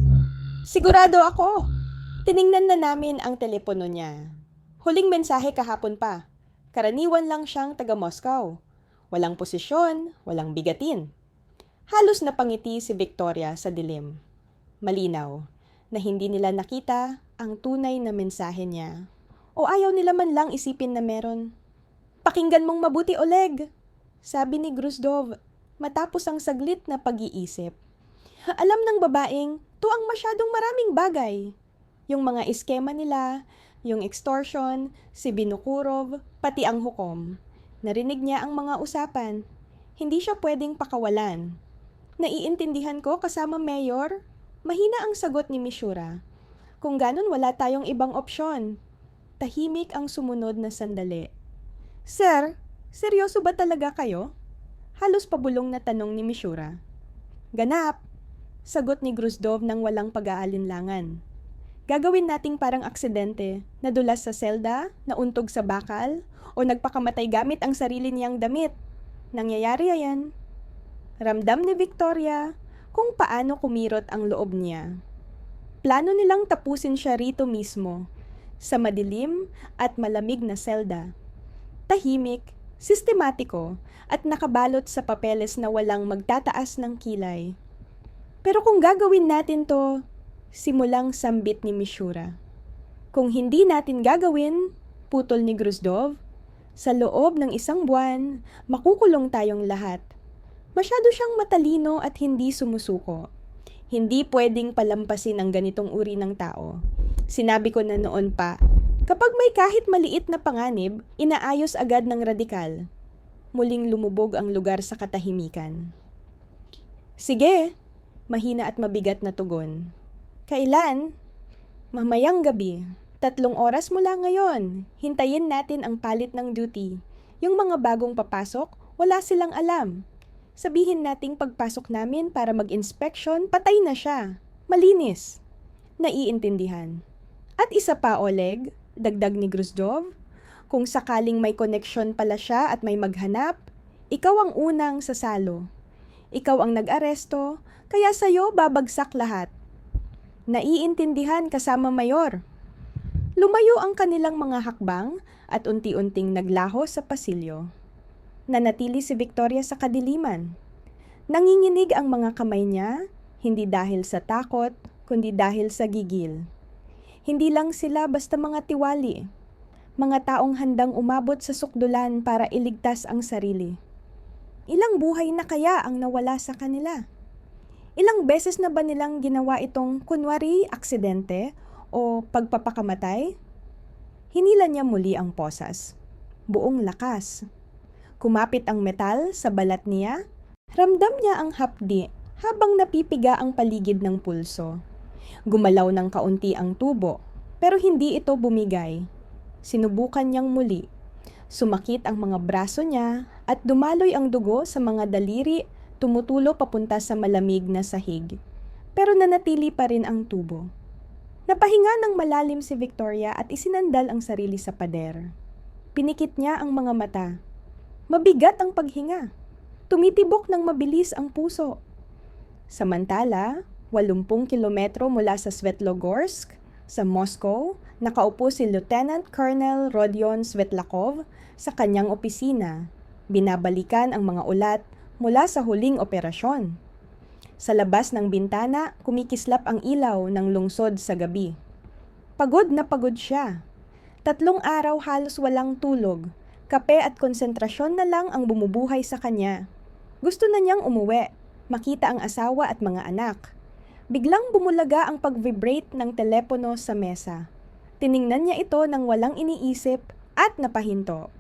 Sigurado ako. Tiningnan na namin ang telepono niya. Huling mensahe kahapon pa. Karaniwan lang siyang taga Moscow. Walang posisyon, walang bigatin. Halos napangiti si Victoria sa dilim. Malinaw na hindi nila nakita ang tunay na mensahe niya. O ayaw nila man lang isipin na meron. Pakinggan mong mabuti, Oleg, sabi ni Gruzdov matapos ang saglit na pag-iisip. Alam ng babaeng to ang masyadong maraming bagay. Yung mga eskema nila, yung extortion, si Binukurov, pati ang hukom. Narinig niya ang mga usapan. Hindi siya pwedeng pakawalan. Naiintindihan ko kasama mayor. Mahina ang sagot ni Mishura. Kung ganun wala tayong ibang opsyon. Tahimik ang sumunod na sandali. Sir, seryoso ba talaga kayo? Halos pabulong na tanong ni Mishura. Ganap, sagot ni Gruzdov nang walang pag-aalinlangan. Gagawin nating parang aksidente, nadulas sa selda, nauntog sa bakal, o nagpakamatay gamit ang sarili niyang damit. Nangyayari yan. Ramdam ni Victoria kung paano kumirot ang loob niya. Plano nilang tapusin siya rito mismo, sa madilim at malamig na selda. Tahimik, sistematiko, at nakabalot sa papeles na walang magtataas ng kilay. Pero kung gagawin natin to, simulang sambit ni Mishura. Kung hindi natin gagawin, putol ni Gruzdov, sa loob ng 1 buwan, makukulong tayong lahat. Masyado siyang matalino at hindi sumusuko. Hindi pwedeng palampasin ang ganitong uri ng tao. Sinabi ko na noon pa, kapag may kahit maliit na panganib, inaayos agad ng radikal. Muling lumubog ang lugar sa katahimikan. Sige, mahina at mabigat na tugon. Kailan? Mamayang gabi. 3 oras mula ngayon. Hintayin natin ang palit ng duty. Yung mga bagong papasok, wala silang alam. Sabihin nating pagpasok namin para mag-inspection, patay na siya. Malinis. Naiintindihan. At isa pa, Oleg, dagdag ni Gruzdov, kung sakaling may connection pala siya at may maghanap, ikaw ang unang sasalo. Ikaw ang nag-aresto, kaya sa'yo babagsak lahat. Naiintindihan kasama mayor. Lumayo ang kanilang mga hakbang at unti-unting naglaho sa pasilyo. Nanatili si Victoria sa kadiliman. Nanginginig ang mga kamay niya, hindi dahil sa takot, kundi dahil sa gigil. Hindi lang sila basta mga tiwali, mga taong handang umabot sa sukdulan para iligtas ang sarili. Ilang buhay na kaya ang nawala sa kanila? Ilang beses na ba nilang ginawa itong kunwari aksidente o pagpapakamatay? Hinila niya muli ang posas. Buong lakas. Kumapit ang metal sa balat niya. Ramdam niya ang hapdi habang napipiga ang paligid ng pulso. Gumalaw ng kaunti ang tubo, pero hindi ito bumigay. Sinubukan niyang muli. Sumakit ang mga braso niya at dumaloy ang dugo sa mga daliri, tumutulo papunta sa malamig na sahig. Pero nanatili pa rin ang tubo. Napahinga ng malalim si Victoria at isinandal ang sarili sa pader. Pinikit niya ang mga mata. Mabigat ang paghinga. Tumitibok ng mabilis ang puso. Samantala, 80 kilometro mula sa Svetlogorsk, sa Moscow, nakaupo si Lieutenant Colonel Rodion Svetlakov sa kanyang opisina. Binabalikan ang mga ulat mula sa huling operasyon. Sa labas ng bintana, kumikislap ang ilaw ng lungsod sa gabi. Pagod na pagod siya. 3 araw halos walang tulog. Kape at konsentrasyon na lang ang bumubuhay sa kanya. Gusto na niyang umuwi, makita ang asawa at mga anak. Biglang bumulaga ang pag-vibrate ng telepono sa mesa. Tiningnan niya ito nang walang iniisip at napahinto.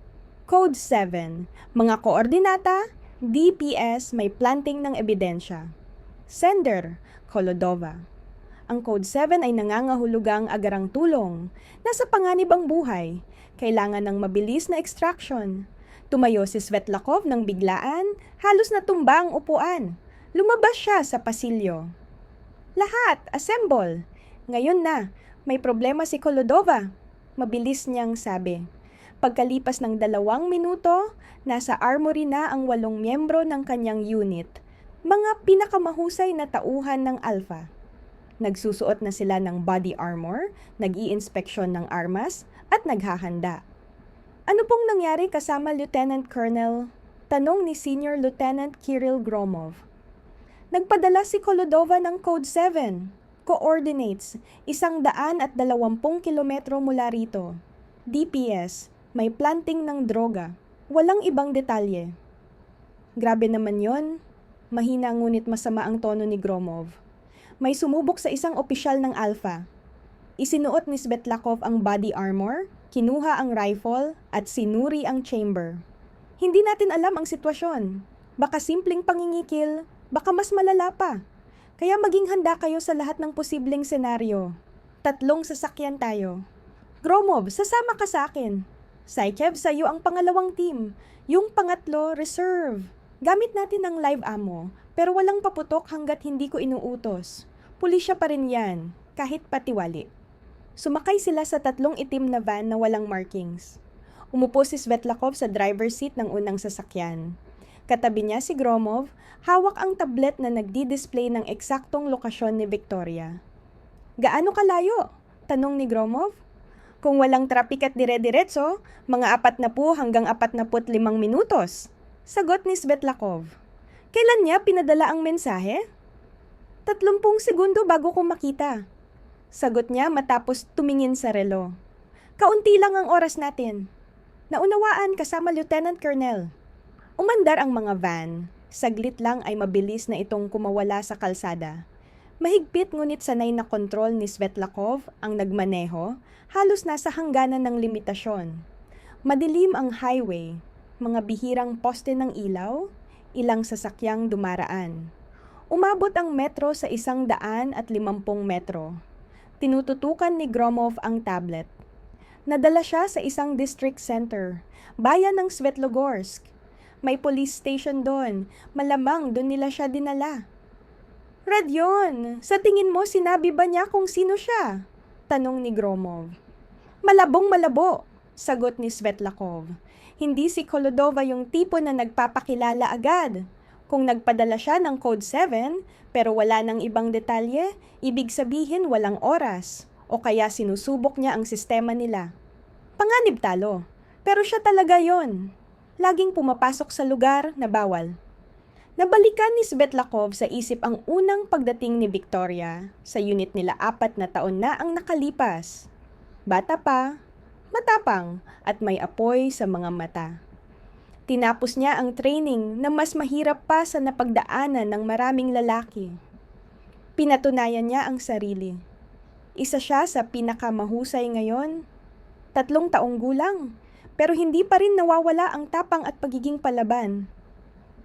Code 7. Mga koordinata, DPS may planting ng ebidensya. Sender, Kolodova. Ang Code 7 ay nangangahulugang agarang tulong. Nasa panganib ang buhay. Kailangan ng mabilis na extraction. Tumayo si Svetlakov nang biglaan, halos natumba ang upuan. Lumabas siya sa pasilyo. Lahat, assemble! Ngayon na, may problema si Kolodova. Mabilis niyang sabi. Pagkalipas ng 2 minuto, nasa armory na ang 8 miyembro ng kanyang unit. Mga pinakamahusay na tauhan ng Alpha. Nagsusuot na sila ng body armor, nag-i-inspeksyon ng armas, at naghahanda. Ano pong nangyari kasama Lieutenant Colonel? Tanong ni Senior Lieutenant Kirill Gromov. Nagpadala si Kolodova ng Code 7. Coordinates, 120 kilometro mula rito. DPS, may planting ng droga. Walang ibang detalye. Grabe naman yon. Mahina ngunit masama ang tono ni Gromov. May sumubok sa isang opisyal ng Alpha. Isinuot ni Svetlakov ang body armor, kinuha ang rifle, at sinuri ang chamber. Hindi natin alam ang sitwasyon. Baka simpleng pangingikil, baka mas malala pa. Kaya maging handa kayo sa lahat ng posibleng senaryo. 3 sasakyan tayo. Gromov, sasama ka sa akin. Saikev, sa'yo ang pangalawang team. Yung pangatlo, reserve. Gamit natin ang live ammo, pero walang paputok hanggat hindi ko inuutos. Pulisya pa rin yan, kahit patiwali. Sumakay sila sa 3 itim na van na walang markings. Umupo si Svetlakov sa driver's seat ng unang sasakyan. Katabi niya si Gromov, hawak ang tablet na nagdi-display ng eksaktong lokasyon ni Victoria. Gaano kalayo? Tanong ni Gromov. Kung walang trapik at dire-diretso, mga 40 hanggang 45 minutos. Sagot ni Svetlakov. Kailan niya pinadala ang mensahe? 30 segundo bago ko makita. Sagot niya matapos tumingin sa relo. Kaunti lang ang oras natin. Naunawaan kasama Lieutenant Colonel. Umandar ang mga van. Saglit lang ay mabilis na itong kumawala sa kalsada. Mahigpit ngunit sanay na kontrol ni Svetlakov ang nagmaneho, halos nasa hangganan ng limitasyon. Madilim ang highway, mga bihirang poste ng ilaw, ilang sasakyang dumaraan. Umabot ang metro sa 150 metro. Tinututukan ni Gromov ang tablet. Nadala siya sa isang district center, bayan ng Svetlogorsk. May police station doon, malamang doon nila siya dinala. Red yun! Sa tingin mo sinabi ba niya kung sino siya? Tanong ni Gromov. Malabong malabo, sagot ni Svetlakov. Hindi si Kolodova yung tipo na nagpapakilala agad. Kung nagpadala siya ng Code 7, pero wala nang ibang detalye, ibig sabihin walang oras, o kaya sinusubok niya ang sistema nila. Panganib talo, pero siya talaga yon. Laging pumapasok sa lugar na bawal. Nabalikan ni Svetlakov sa isip ang unang pagdating ni Victoria. Sa unit nila 4 na taon na ang nakalipas. Bata pa, matapang at may apoy sa mga mata. Tinapos niya ang training na mas mahirap pa sa napagdaanan ng maraming lalaki. Pinatunayan niya ang sarili. Isa siya sa pinakamahusay ngayon. 3 taong gulang, pero hindi pa rin nawawala ang tapang at pagiging palaban.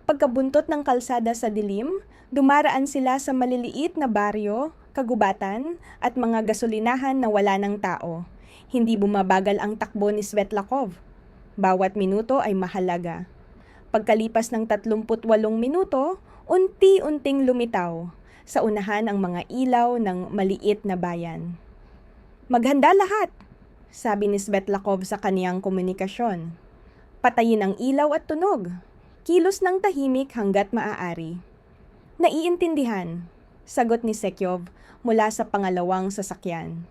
Pagkabuntot ng kalsada sa dilim, dumaraan sila sa maliliit na baryo, kagubatan, at mga gasolinahan na wala ng tao. Hindi bumabagal ang takbo ni Svetlakov. Bawat minuto ay mahalaga. Pagkalipas ng 38 minuto, unti-unting lumitaw. Sa unahan ang mga ilaw ng maliit na bayan. Maghanda lahat, sabi ni Svetlakov sa kaniyang komunikasyon. Patayin ang ilaw at tunog. Kilos ng tahimik hanggat maaari. Naiintindihan, sagot ni Sekyov mula sa pangalawang sasakyan.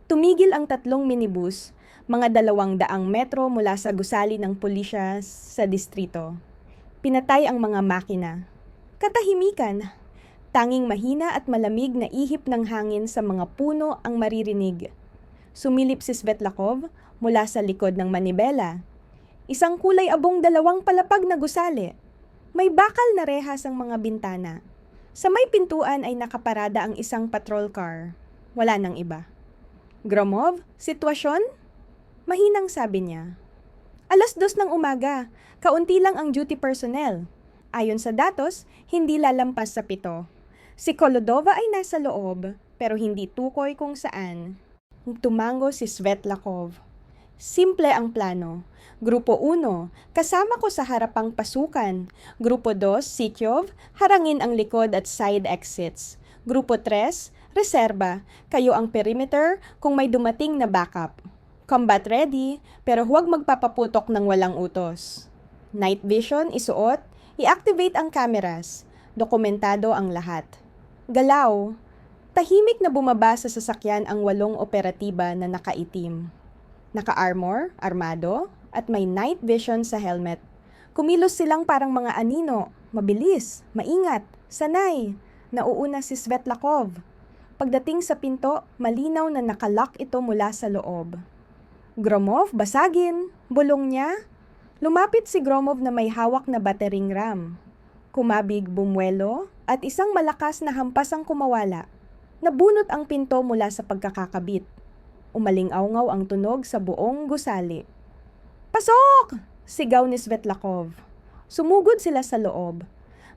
Tumigil ang 3 minibus, mga 200 metro mula sa gusali ng pulisya sa distrito. Pinatay ang mga makina. Katahimikan, tanging mahina at malamig na ihip ng hangin sa mga puno ang maririnig. Sumilip si Svetlakov mula sa likod ng manibela. Isang kulay abong 2 palapag na gusali. May bakal na rehas ang mga bintana. Sa may pintuan ay nakaparada ang isang patrol car. Wala nang iba. Gromov, sitwasyon? Mahinang sabi niya. 2:00 ng umaga, kaunti lang ang duty personnel. Ayon sa datos, hindi lalampas sa 7. Si Kolodova ay nasa loob, pero hindi tukoy kung saan. Tumango si Svetlakov. Simple ang plano. Grupo 1, kasama ko sa harapang pasukan. Grupo 2, Sikyov, harangin ang likod at side exits. Grupo 3, reserba, kayo ang perimeter kung may dumating na backup. Combat ready, pero huwag magpapaputok ng walang utos. Night vision isuot, i-activate ang cameras. Dokumentado ang lahat. Galaw. Tahimik na bumaba sa sasakyan ang 8 operatiba na nakaitim. Naka-armor, armado, at may night vision sa helmet. Kumilos silang parang mga anino, mabilis, maingat, sanay. Nauuna si Svetlakov. Pagdating sa pinto, malinaw na nakalock ito mula sa loob. Gromov, basagin, bulong niya. Lumapit si Gromov na may hawak na battering ram. Kumabig bumuelo at isang malakas na hampas ang kumawala. Nabunot ang pinto mula sa pagkakakabit. Umaling-awngaw ang tunog sa buong gusali. "Pasok!" sigaw ni Svetlakov. Sumugod sila sa loob.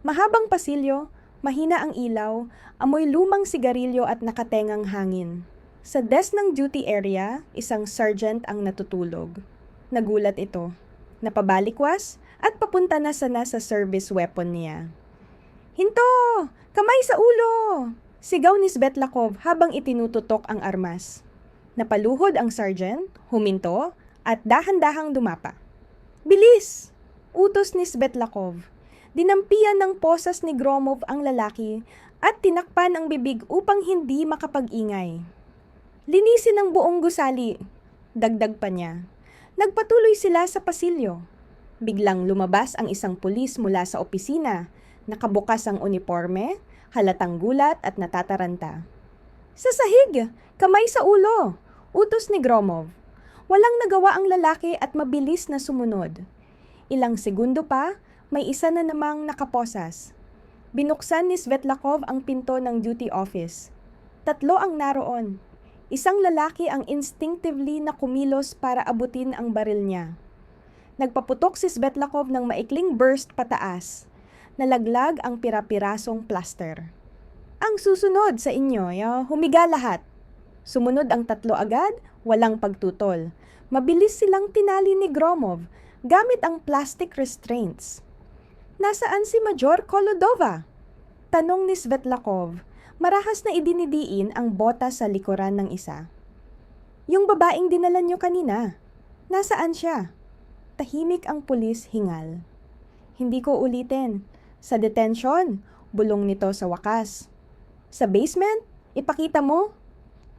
Mahabang pasilyo, mahina ang ilaw, amoy lumang sigarilyo at nakatengang hangin. Sa desk ng duty area, isang sergeant ang natutulog. Nagulat ito. Napabalikwas at papunta na sana sa service weapon niya. "Hinto! Kamay sa ulo!" sigaw ni Svetlakov habang itinututok ang armas. Napaluhod ang sergeant, huminto, at dahan-dahang dumapa. "Bilis!" utos ni Svetlakov. Dinampian ng posas ni Gromov ang lalaki at tinakpan ang bibig upang hindi makapag-ingay. "Linisin ang buong gusali," dagdag pa niya. Nagpatuloy sila sa pasilyo. Biglang lumabas ang isang pulis mula sa opisina. Nakabukas ang uniforme, halatang gulat at natataranta. "Sa sahig! Kamay sa ulo!" utos ni Gromov. Walang nagawa ang lalaki at mabilis na sumunod. Ilang segundo pa, may isa na namang nakaposas. Binuksan ni Svetlakov ang pinto ng duty office. 3 ang naroon. Isang lalaki ang instinctively na kumilos para abutin ang baril niya. Nagpaputok si Svetlakov ng maikling burst pataas. Nalaglag ang pira-pirasong plaster. "Ang susunod sa inyo, humiga lahat." Sumunod ang 3 agad, walang pagtutol. Mabilis silang tinali ni Gromov gamit ang plastic restraints. "Nasaan si Major Kolodova?" tanong ni Svetlakov. Marahas na idinidiin ang botas sa likuran ng isa. "Yung babaeng dinala niyo kanina, nasaan siya?" Tahimik ang pulis hingal. "Hindi ko ulitin. Sa detention," bulong nito sa wakas. "Sa basement? Ipakita mo."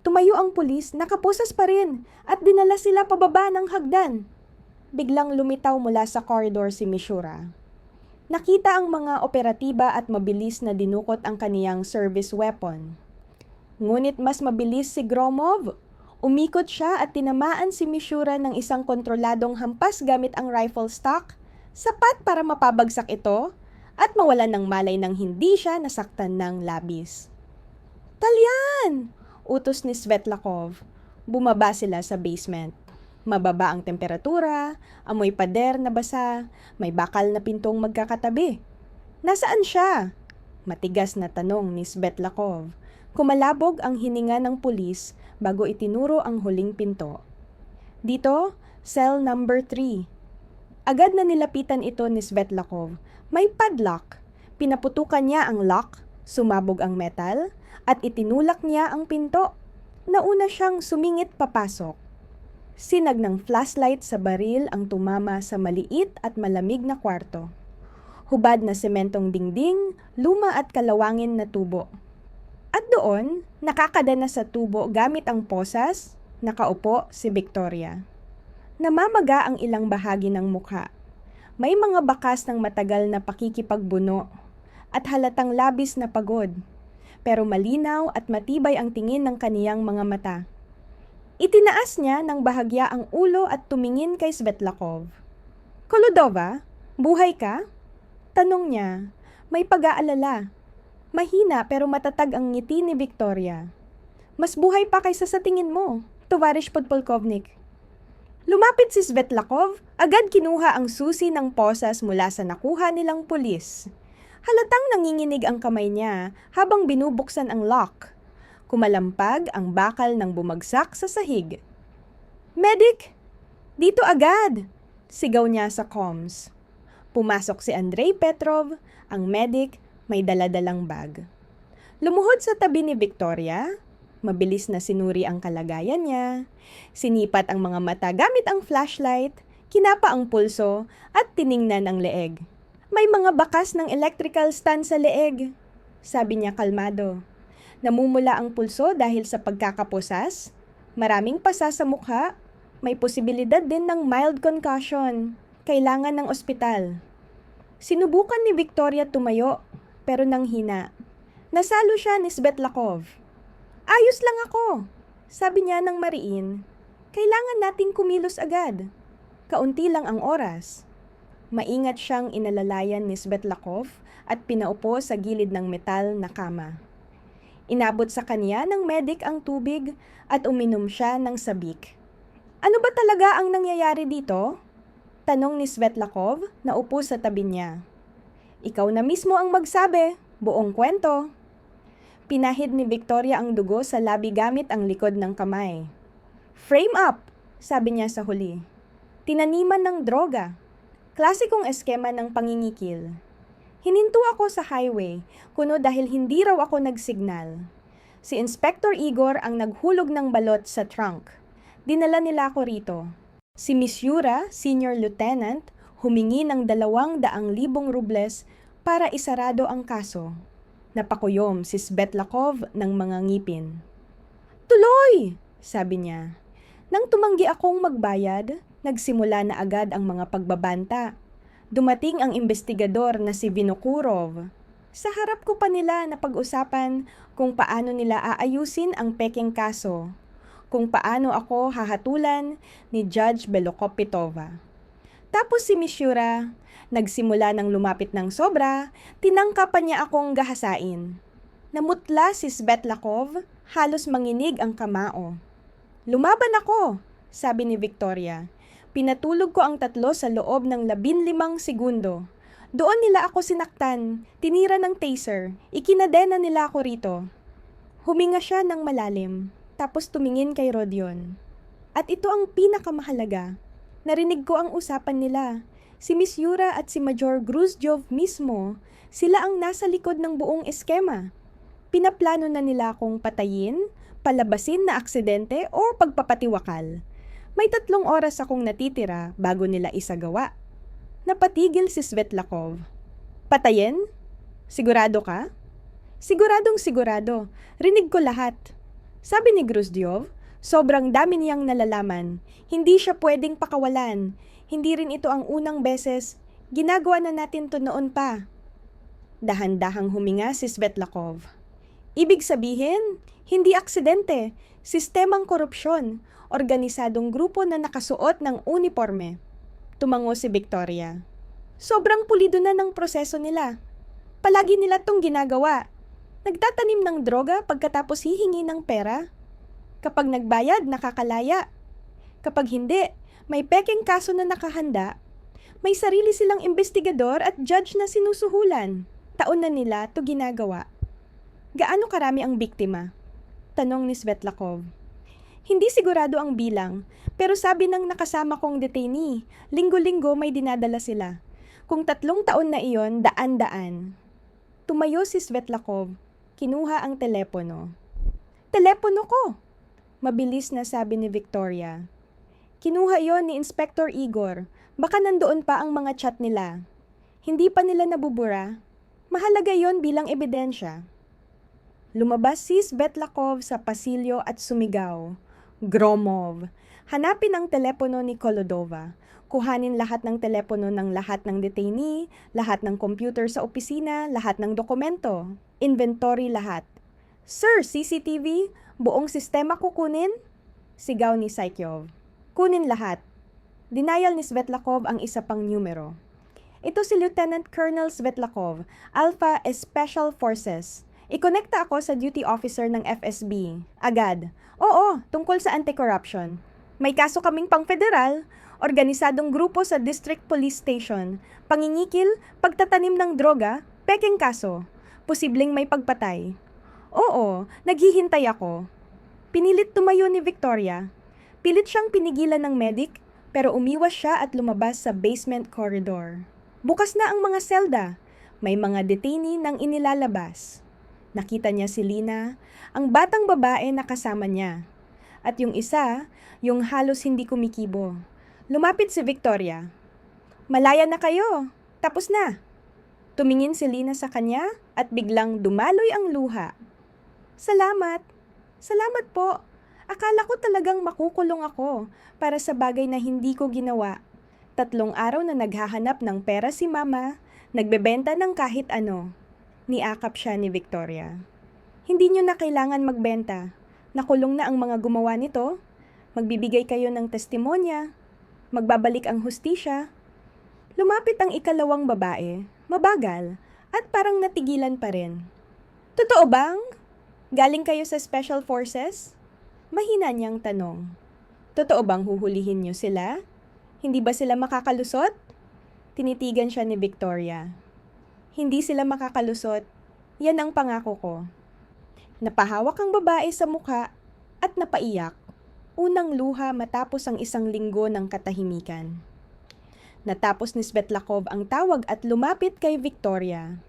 Tumayo ang pulis, nakaposas pa rin, at dinala sila pababa ng hagdan. Biglang lumitaw mula sa koridor si Mishura. Nakita ang mga operatiba at mabilis na dinukot ang kaniyang service weapon. Ngunit mas mabilis si Gromov. Umikot siya at tinamaan si Mishura ng isang kontroladong hampas gamit ang rifle stock, sapat para mapabagsak ito at mawalan ng malay nang hindi siya nasaktan ng labis. "Talyan!" utos ni Svetlakov. Bumaba sila sa basement. Mababa ang temperatura, amoy pader na basa, may bakal na pintong magkakatabi. "Nasaan siya?" Matigas na tanong ni Svetlakov. Kumalabog ang hininga ng pulis bago itinuro ang huling pinto. "Dito, cell number 3. Agad na nilapitan ito ni Svetlakov. May padlock. Pinaputukan niya ang lock, sumabog ang metal, at itinulak niya ang pinto. Nauna siyang sumingit papasok. Sinag ng flashlight sa baril ang tumama sa maliit at malamig na kwarto. Hubad na sementong dingding, luma at kalawangin na tubo. At doon, nakakadana sa tubo gamit ang posas, nakaupo si Victoria. Namamaga ang ilang bahagi ng mukha. May mga bakas ng matagal na pakikipagbuno at halatang labis na pagod. Pero malinaw at matibay ang tingin ng kaniyang mga mata. Itinaas niya ng bahagya ang ulo at tumingin kay Svetlakov. "Kolodova, buhay ka?" tanong niya. May pag-aalala. Mahina pero matatag ang ngiti ni Victoria. "Mas buhay pa kaysa sa tingin mo, Tovarish Podpolkovnik." Lumapit si Svetlakov, agad kinuha ang susi ng posas mula sa nakuha nilang pulis. Halatang nanginginig ang kamay niya habang binubuksan ang lock. Kumalampag ang bakal ng bumagsak sa sahig. "Medic! Dito agad!" sigaw niya sa comms. Pumasok si Andrei Petrov, ang medic, may daladalang bag. Lumuhod sa tabi ni Victoria, mabilis na sinuri ang kalagayan niya, sinipat ang mga mata gamit ang flashlight, kinapa ang pulso at tiningnan ang leeg. "May mga bakas ng electrical stand sa leeg," sabi niya kalmado. "Namumula ang pulso dahil sa pagkakapusas, maraming pasa sa mukha, may posibilidad din ng mild concussion. Kailangan ng ospital." Sinubukan ni Victoria tumayo, pero nanghina. Nasalo siya ni Svetlakov. "Ayos lang ako," sabi niya ng mariin. "Kailangan nating kumilos agad. Kaunti lang ang oras." Maingat siyang inalalayan ni Svetlakov at pinaupo sa gilid ng metal na kama. Inabot sa kanya ng medic ang tubig at uminom siya ng sabik. "Ano ba talaga ang nangyayari dito?" tanong ni Svetlakov na upo sa tabi niya. "Ikaw na mismo ang magsabi, buong kwento." Pinahid ni Victoria ang dugo sa labi gamit ang likod ng kamay. "Frame up," sabi niya sa huli. "Tinaniman ng droga. Klasikong eskema ng pangingikil. Hininto ako sa highway, kuno dahil hindi raw ako nagsignal. Si Inspector Igor ang naghulog ng balot sa trunk. Dinala nila ako rito. Si Miss Yura, Senior Lieutenant, humingi ng 200,000 rubles para isarado ang kaso." Napakuyom si Svetlakov ng mga ngipin. "Tuloy!" sabi niya. Nang tumanggi akong magbayad, nagsimula na agad ang mga pagbabanta. Dumating ang investigador na si Vinokurov. Sa harap ko pa nila napag-usapan kung paano nila aayusin ang pekeng kaso, kung paano ako hahatulan ni Judge Belokopitova. Tapos si Mishura, nagsimula ng lumapit ng sobra, tinangkapan niya akong gahasain. Namutla si Svetlakov, halos manginig ang kamao. "Lumaban ako," sabi ni Victoria. "Pinatulog ko ang tatlo sa loob ng 15 segundo. Doon nila ako sinaktan, tinira ng taser, ikinadena nila ako rito." Huminga siya ng malalim, tapos tumingin kay Rodion. "At ito ang pinakamahalaga. Narinig ko ang usapan nila. Si Miss Yura at si Major Gruzjov mismo, sila ang nasa likod ng buong eskema. Pinaplano na nila akong patayin, palabasin na aksidente o pagpapatiwakal. May 3 oras akong natitira bago nila isagawa." Napatigil si Svetlakov. "Patayin? Sigurado ka?" "Siguradong sigurado. Rinig ko lahat." Sabi ni Gruzjov, sobrang dami niyang nalalaman. Hindi siya pwedeng pakawalan. Hindi rin ito ang unang beses. Ginagawa na natin to noon pa. Dahan-dahang huminga si Svetlakov. "Ibig sabihin, hindi aksidente, sistemang korupsyon, organisadong grupo na nakasuot ng uniforme." Tumango si Victoria. "Sobrang pulido na ng proseso nila. Palagi nila tong ginagawa. Nagtatanim ng droga pagkatapos hihingi ng pera. Kapag nagbayad, nakakalaya. Kapag hindi, may pekeng kaso na nakahanda. May sarili silang investigador at judge na sinusuhulan. Taon na nila to ginagawa." "Gaano karami ang biktima?" tanong ni Svetlakov. "Hindi sigurado ang bilang, pero sabi ng nakasama kong detainee, linggo-linggo may dinadala sila. Kung 3 taon na iyon, daan-daan." Tumayo si Svetlakov. Kinuha ang telepono. "Telepono ko!" mabilis na sabi ni Victoria. "Kinuha yon ni Inspector Igor. Baka nandoon pa ang mga chat nila. Hindi pa nila nabubura. Mahalaga yon bilang ebidensya." Lumabas si Svetlakov sa pasilyo at sumigaw. "Gromov, hanapin ang telepono ni Kolodova. Kuhanin lahat ng telepono ng lahat ng detainee, lahat ng computer sa opisina, lahat ng dokumento. Inventory lahat." "Sir, CCTV, buong sistema kukunin?" sigaw ni Saikyov. "Kunin lahat." Denial ni Svetlakov ang isa pang numero. "Ito si Lieutenant Colonel Svetlakov, Alpha Special Forces. Ikonekta ako sa duty officer ng FSB. Agad." "Oo, tungkol sa anti-corruption. May kaso kaming pang-federal, organisadong grupo sa District Police Station, pangingikil, pagtatanim ng droga, pekeng kaso, posibleng may pagpatay." Oo, naghihintay ako. Pinilit tumayo ni Victoria. Pilit siyang pinigilan ng medic, pero umiwas siya at lumabas sa basement corridor. Bukas na ang mga selda. May mga detainee nang inilalabas. Nakita niya si Lina, ang batang babae na kasama niya. At yung isa, yung halos hindi kumikibo. Lumapit si Victoria. Malaya na kayo. Tapos na. Tumingin si Lina sa kanya at biglang dumaloy ang luha. Salamat. Salamat po. Akala ko talagang makukulong ako para sa bagay na hindi ko ginawa. 3 araw na naghahanap ng pera si Mama, nagbebenta ng kahit ano. Niakap siya ni Victoria. Hindi niyo na kailangan magbenta. Nakulong na ang mga gumawa nito. Magbibigay kayo ng testimonya. Magbabalik ang hustisya. Lumapit ang ikalawang babae, mabagal, at parang natigilan pa rin. Totoo bang? Galing kayo sa Special Forces? Mahina niyang tanong. Totoo bang huhulihin niyo sila? Hindi ba sila makakalusot? Tinitigan siya ni Victoria. Hindi sila makakalusot. Yan ang pangako ko. Napahawak ang babae sa mukha at napaiyak. Unang luha matapos ang 1 linggo ng katahimikan. Natapos ni Svetlakov ang tawag at lumapit kay Victoria.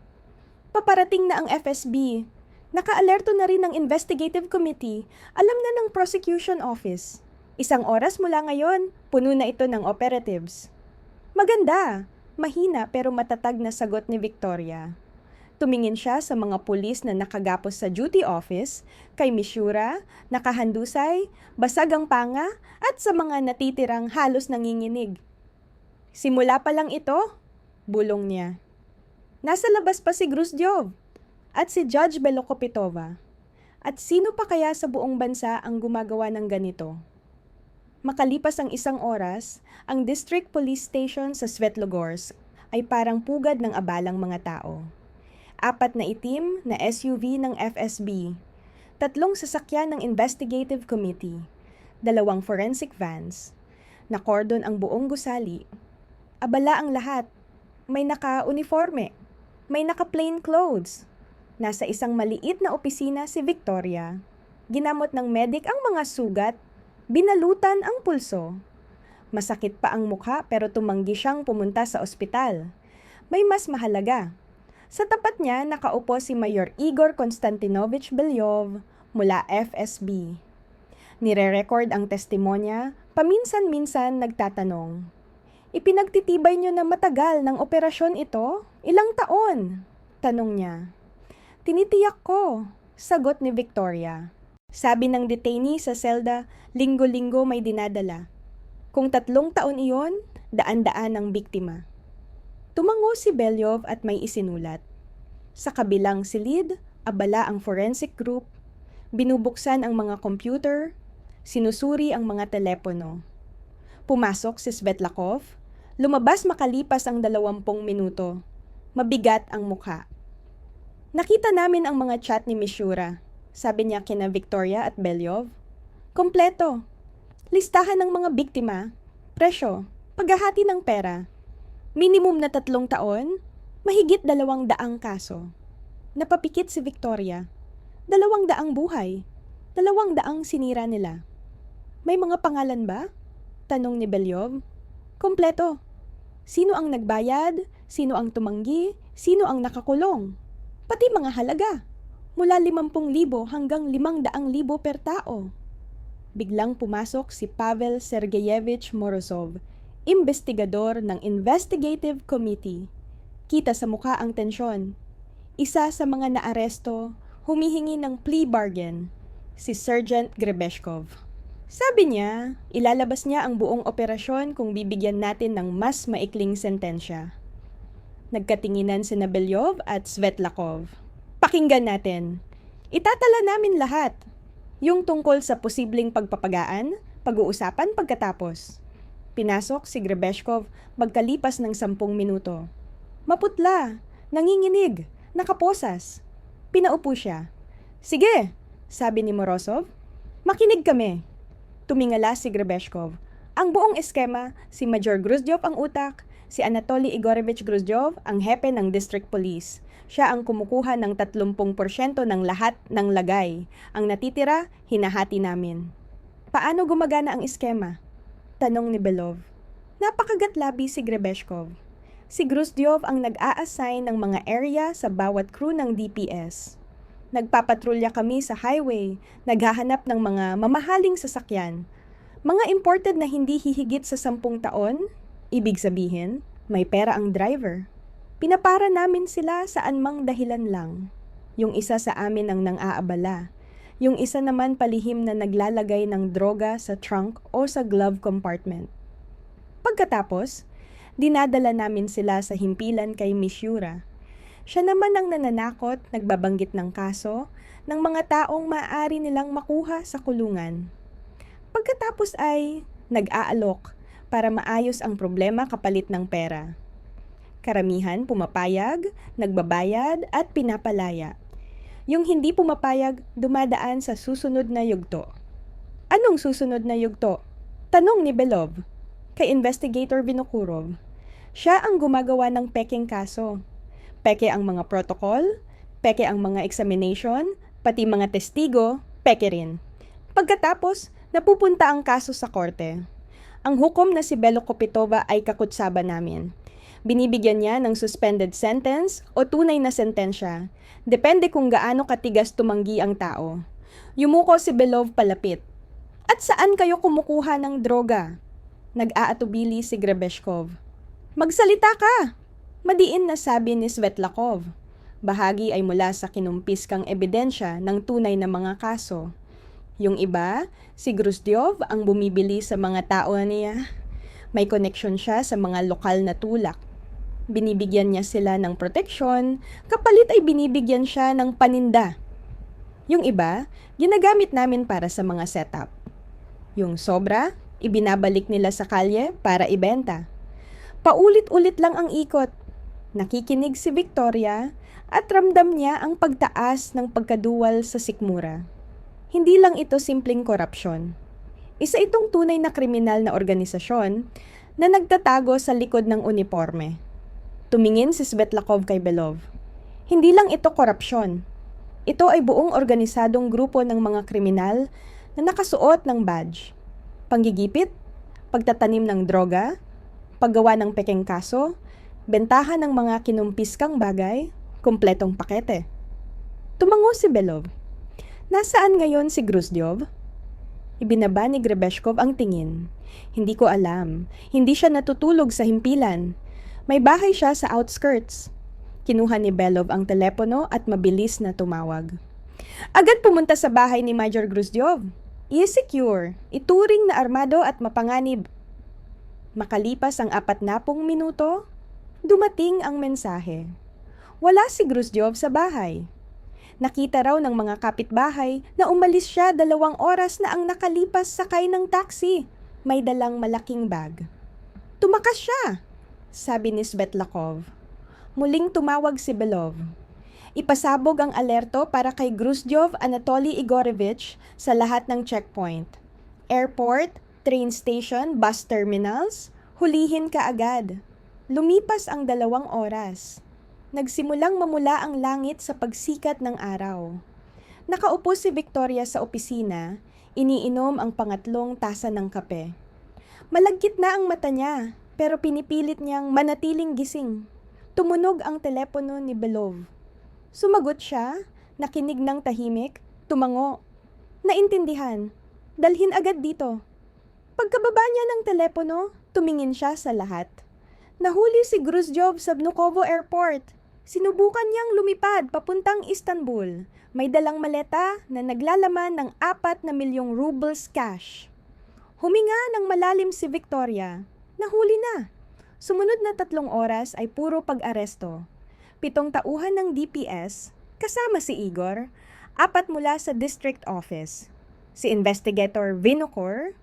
Paparating na ang FSB. Naka-alerto na rin ang investigative committee. Alam na ng prosecution office. 1 oras mula ngayon, puno na ito ng operatives. Maganda. Mahina pero matatag na sagot ni Victoria. Tumingin siya sa mga pulis na nakagapos sa duty office, kay Mishura, nakahandusay, basag ang panga, at sa mga natitirang halos nanginginig. Simula pa lang ito, bulong niya. Nasa labas pa si Gruzdyov at si Judge Belokopitova. At sino pa kaya sa buong bansa ang gumagawa ng ganito? Makalipas ang 1 oras, ang District Police Station sa Svetlogorsk ay parang pugad ng abalang mga tao. 4 na itim na SUV ng FSB, 3 sasakyan ng Investigative Committee, 2 forensic vans, nakordon ang buong gusali. Abala ang lahat. May naka-uniforme, may naka-plain clothes. Nasa isang maliit na opisina si Victoria. Ginamot ng medic ang mga sugat, binalutan ang pulso. Masakit pa ang mukha pero tumanggi siyang pumunta sa ospital. May mas mahalaga. Sa tapat niya nakaupo si Mayor Igor Konstantinovich Belyov mula FSB. Nire-record ang testimonya, paminsan-minsan nagtatanong. Ipinagtitibay niyo na matagal ng operasyon ito? Ilang taon? Tanong niya. Tinitiyak ko, sagot ni Victoria. Sabi ng detainee sa selda, linggo-linggo may dinadala. Kung 3 taon iyon, daan-daan ang biktima. Tumango si Belyov at may isinulat. Sa kabilang silid, abala ang forensic group, binubuksan ang mga computer, sinusuri ang mga telepono. Pumasok si Svetlakov, lumabas makalipas ang 20 minuto. Mabigat ang mukha. Nakita namin ang mga chat ni Mishura, sabi niya kina Victoria at Belyov. Kompleto. Listahan ng mga biktima, presyo, paghahati ng pera. Minimum na 3 taon, mahigit 200 kaso. Napapikit si Victoria. 200 buhay. 200 sinira nila. May mga pangalan ba? Tanong ni Belyov. Kompleto. Sino ang nagbayad? Sino ang tumanggi? Sino ang nakakulong? Pati mga halaga. Mula 50,000 hanggang 500,000 per tao. Biglang pumasok si Pavel Sergeyevich Morozov, investigador ng Investigative Committee. Kita sa mukha ang tensyon. Isa sa mga naaresto, humihingi ng plea bargain, si Sergeant Grebeshkov. Sabi niya, ilalabas niya ang buong operasyon kung bibigyan natin ng mas maikling sentensya. Nagkatinginan si Belyov at Svetlakov. Pakinggan natin. Itatala namin lahat. Yung tungkol sa posibleng pagpapagaan, pag-uusapan pagkatapos. Pinasok si Grebeshkov magkalipas ng 10 minuto. Maputla, nanginginig, nakaposas. Pinaupo siya. Sige, sabi ni Morozov. Makinig kami. Tumingala si Grebeshkov. Ang buong eskema, si Major Gruzdyov ang utak, Si Anatoly Igorevich Gruzdyov ang hepe ng District Police. Siya ang kumukuha ng 30% ng lahat ng lagay. Ang natitira, hinahati namin. Paano gumagana ang eskema? Tanong ni Belov. Napakagatlabi si Grebeshkov. Si Gruzdyov ang nag-a-assign ng mga area sa bawat crew ng DPS. Nagpapatrolya kami sa highway, naghahanap ng mga mamahaling sasakyan. Mga imported na hindi hihigit sa 10 taon, ibig sabihin, may pera ang driver. Pinapara namin sila saan mang dahilan lang. Yung isa sa amin ang nang-aabala. Yung isa naman palihim na naglalagay ng droga sa trunk o sa glove compartment. Pagkatapos, dinadala namin sila sa himpilan kay Miss Yura. Siya naman ang nananakot, nagbabanggit ng kaso, ng mga taong maaari nilang makuha sa kulungan. Pagkatapos ay nag-aalok para maayos ang problema kapalit ng pera. Karamihan pumapayag, nagbabayad at pinapalaya. Yung hindi pumapayag, dumadaan sa susunod na yugto. Anong susunod na yugto? Tanong ni Belov kay Investigator Vinokurov. Siya ang gumagawa ng peking kaso. Peke ang mga protocol, peke ang mga examination, pati mga testigo, peke rin. Pagkatapos, napupunta ang kaso sa korte. Ang hukom na si Belo Kopitova ay kakutsaba namin. Binibigyan niya ng suspended sentence o tunay na sentensya. Depende kung gaano katigas tumanggi ang tao. Yumuko si Belov palapit. At saan kayo kumukuha ng droga? Nag-aatubili si Grebeshkov. Magsalita ka! Madiin na sabi ni Svetlakov. Bahagi ay mula sa kinumpiskang ebidensya ng tunay na mga kaso. Yung iba, si Gruzdyov ang bumibili sa mga tao niya. May koneksyon siya sa mga lokal na tulak. Binibigyan niya sila ng proteksyon, kapalit ay binibigyan siya ng paninda. Yung iba, ginagamit namin para sa mga setup. Yung sobra, ibinabalik nila sa kalye para ibenta. Paulit-ulit lang ang ikot. Nakikinig si Victoria at ramdam niya ang pagtaas ng pagkaduwal sa sikmura. Hindi lang ito simpleng korupsyon. Isa itong tunay na kriminal na organisasyon na nagtatago sa likod ng uniforme. Tumingin si Svetlakov kay Belov. Hindi lang ito korupsyon. Ito ay buong organisadong grupo ng mga kriminal na nakasuot ng badge. Panggigipit, pagtatanim ng droga, paggawa ng pekeng kaso, bentahan ng mga kinumpiskang bagay, kumpletong pakete. Tumango si Belov. Nasaan ngayon si Gruzdyov? Ibinaba ni Grebeshkov ang tingin. Hindi ko alam. Hindi siya natutulog sa himpilan. May bahay siya sa outskirts. Kinuha ni Belov ang telepono at mabilis na tumawag. Agad pumunta sa bahay ni Major Gruzdyov. I-secure, ituring na armado at mapanganib. Makalipas ang 40 minuto, dumating ang mensahe. Wala si Gruzdyov sa bahay. Nakita raw ng mga kapitbahay na umalis siya 2 oras na ang nakalipas sakay ng taxi. May dalang malaking bag. Tumakas siya, sabi ni Svetlakov. Muling tumawag si Belov. Ipasabog ang alerto para kay Gruzdyov Anatoly Igorevich sa lahat ng checkpoint. Airport, train station, bus terminals, hulihin ka agad. Lumipas ang 2 oras. Nagsimulang mamula ang langit sa pagsikat ng araw. Nakaupo si Victoria sa opisina, iniinom ang pangatlong tasa ng kape. Malagkit na ang mata niya, pero pinipilit niyang manatiling gising. Tumunog ang telepono ni Belov. Sumagot siya, nakinig ng tahimik, tumango. Naintindihan, dalhin agad dito. Pagkababa niya ng telepono, tumingin siya sa lahat. Nahuli si Gruzdyov sa Vnukovo Airport. Sinubukan niyang lumipad papuntang Istanbul. May dalang maleta na naglalaman ng 4 na milyong rubles cash. Huminga ng malalim si Victoria. Nahuli na. Sumunod na 3 oras ay puro pag-aresto. 7 tauhan ng DPS, kasama si Igor, 4 mula sa district office. Si Investigator Vinokor,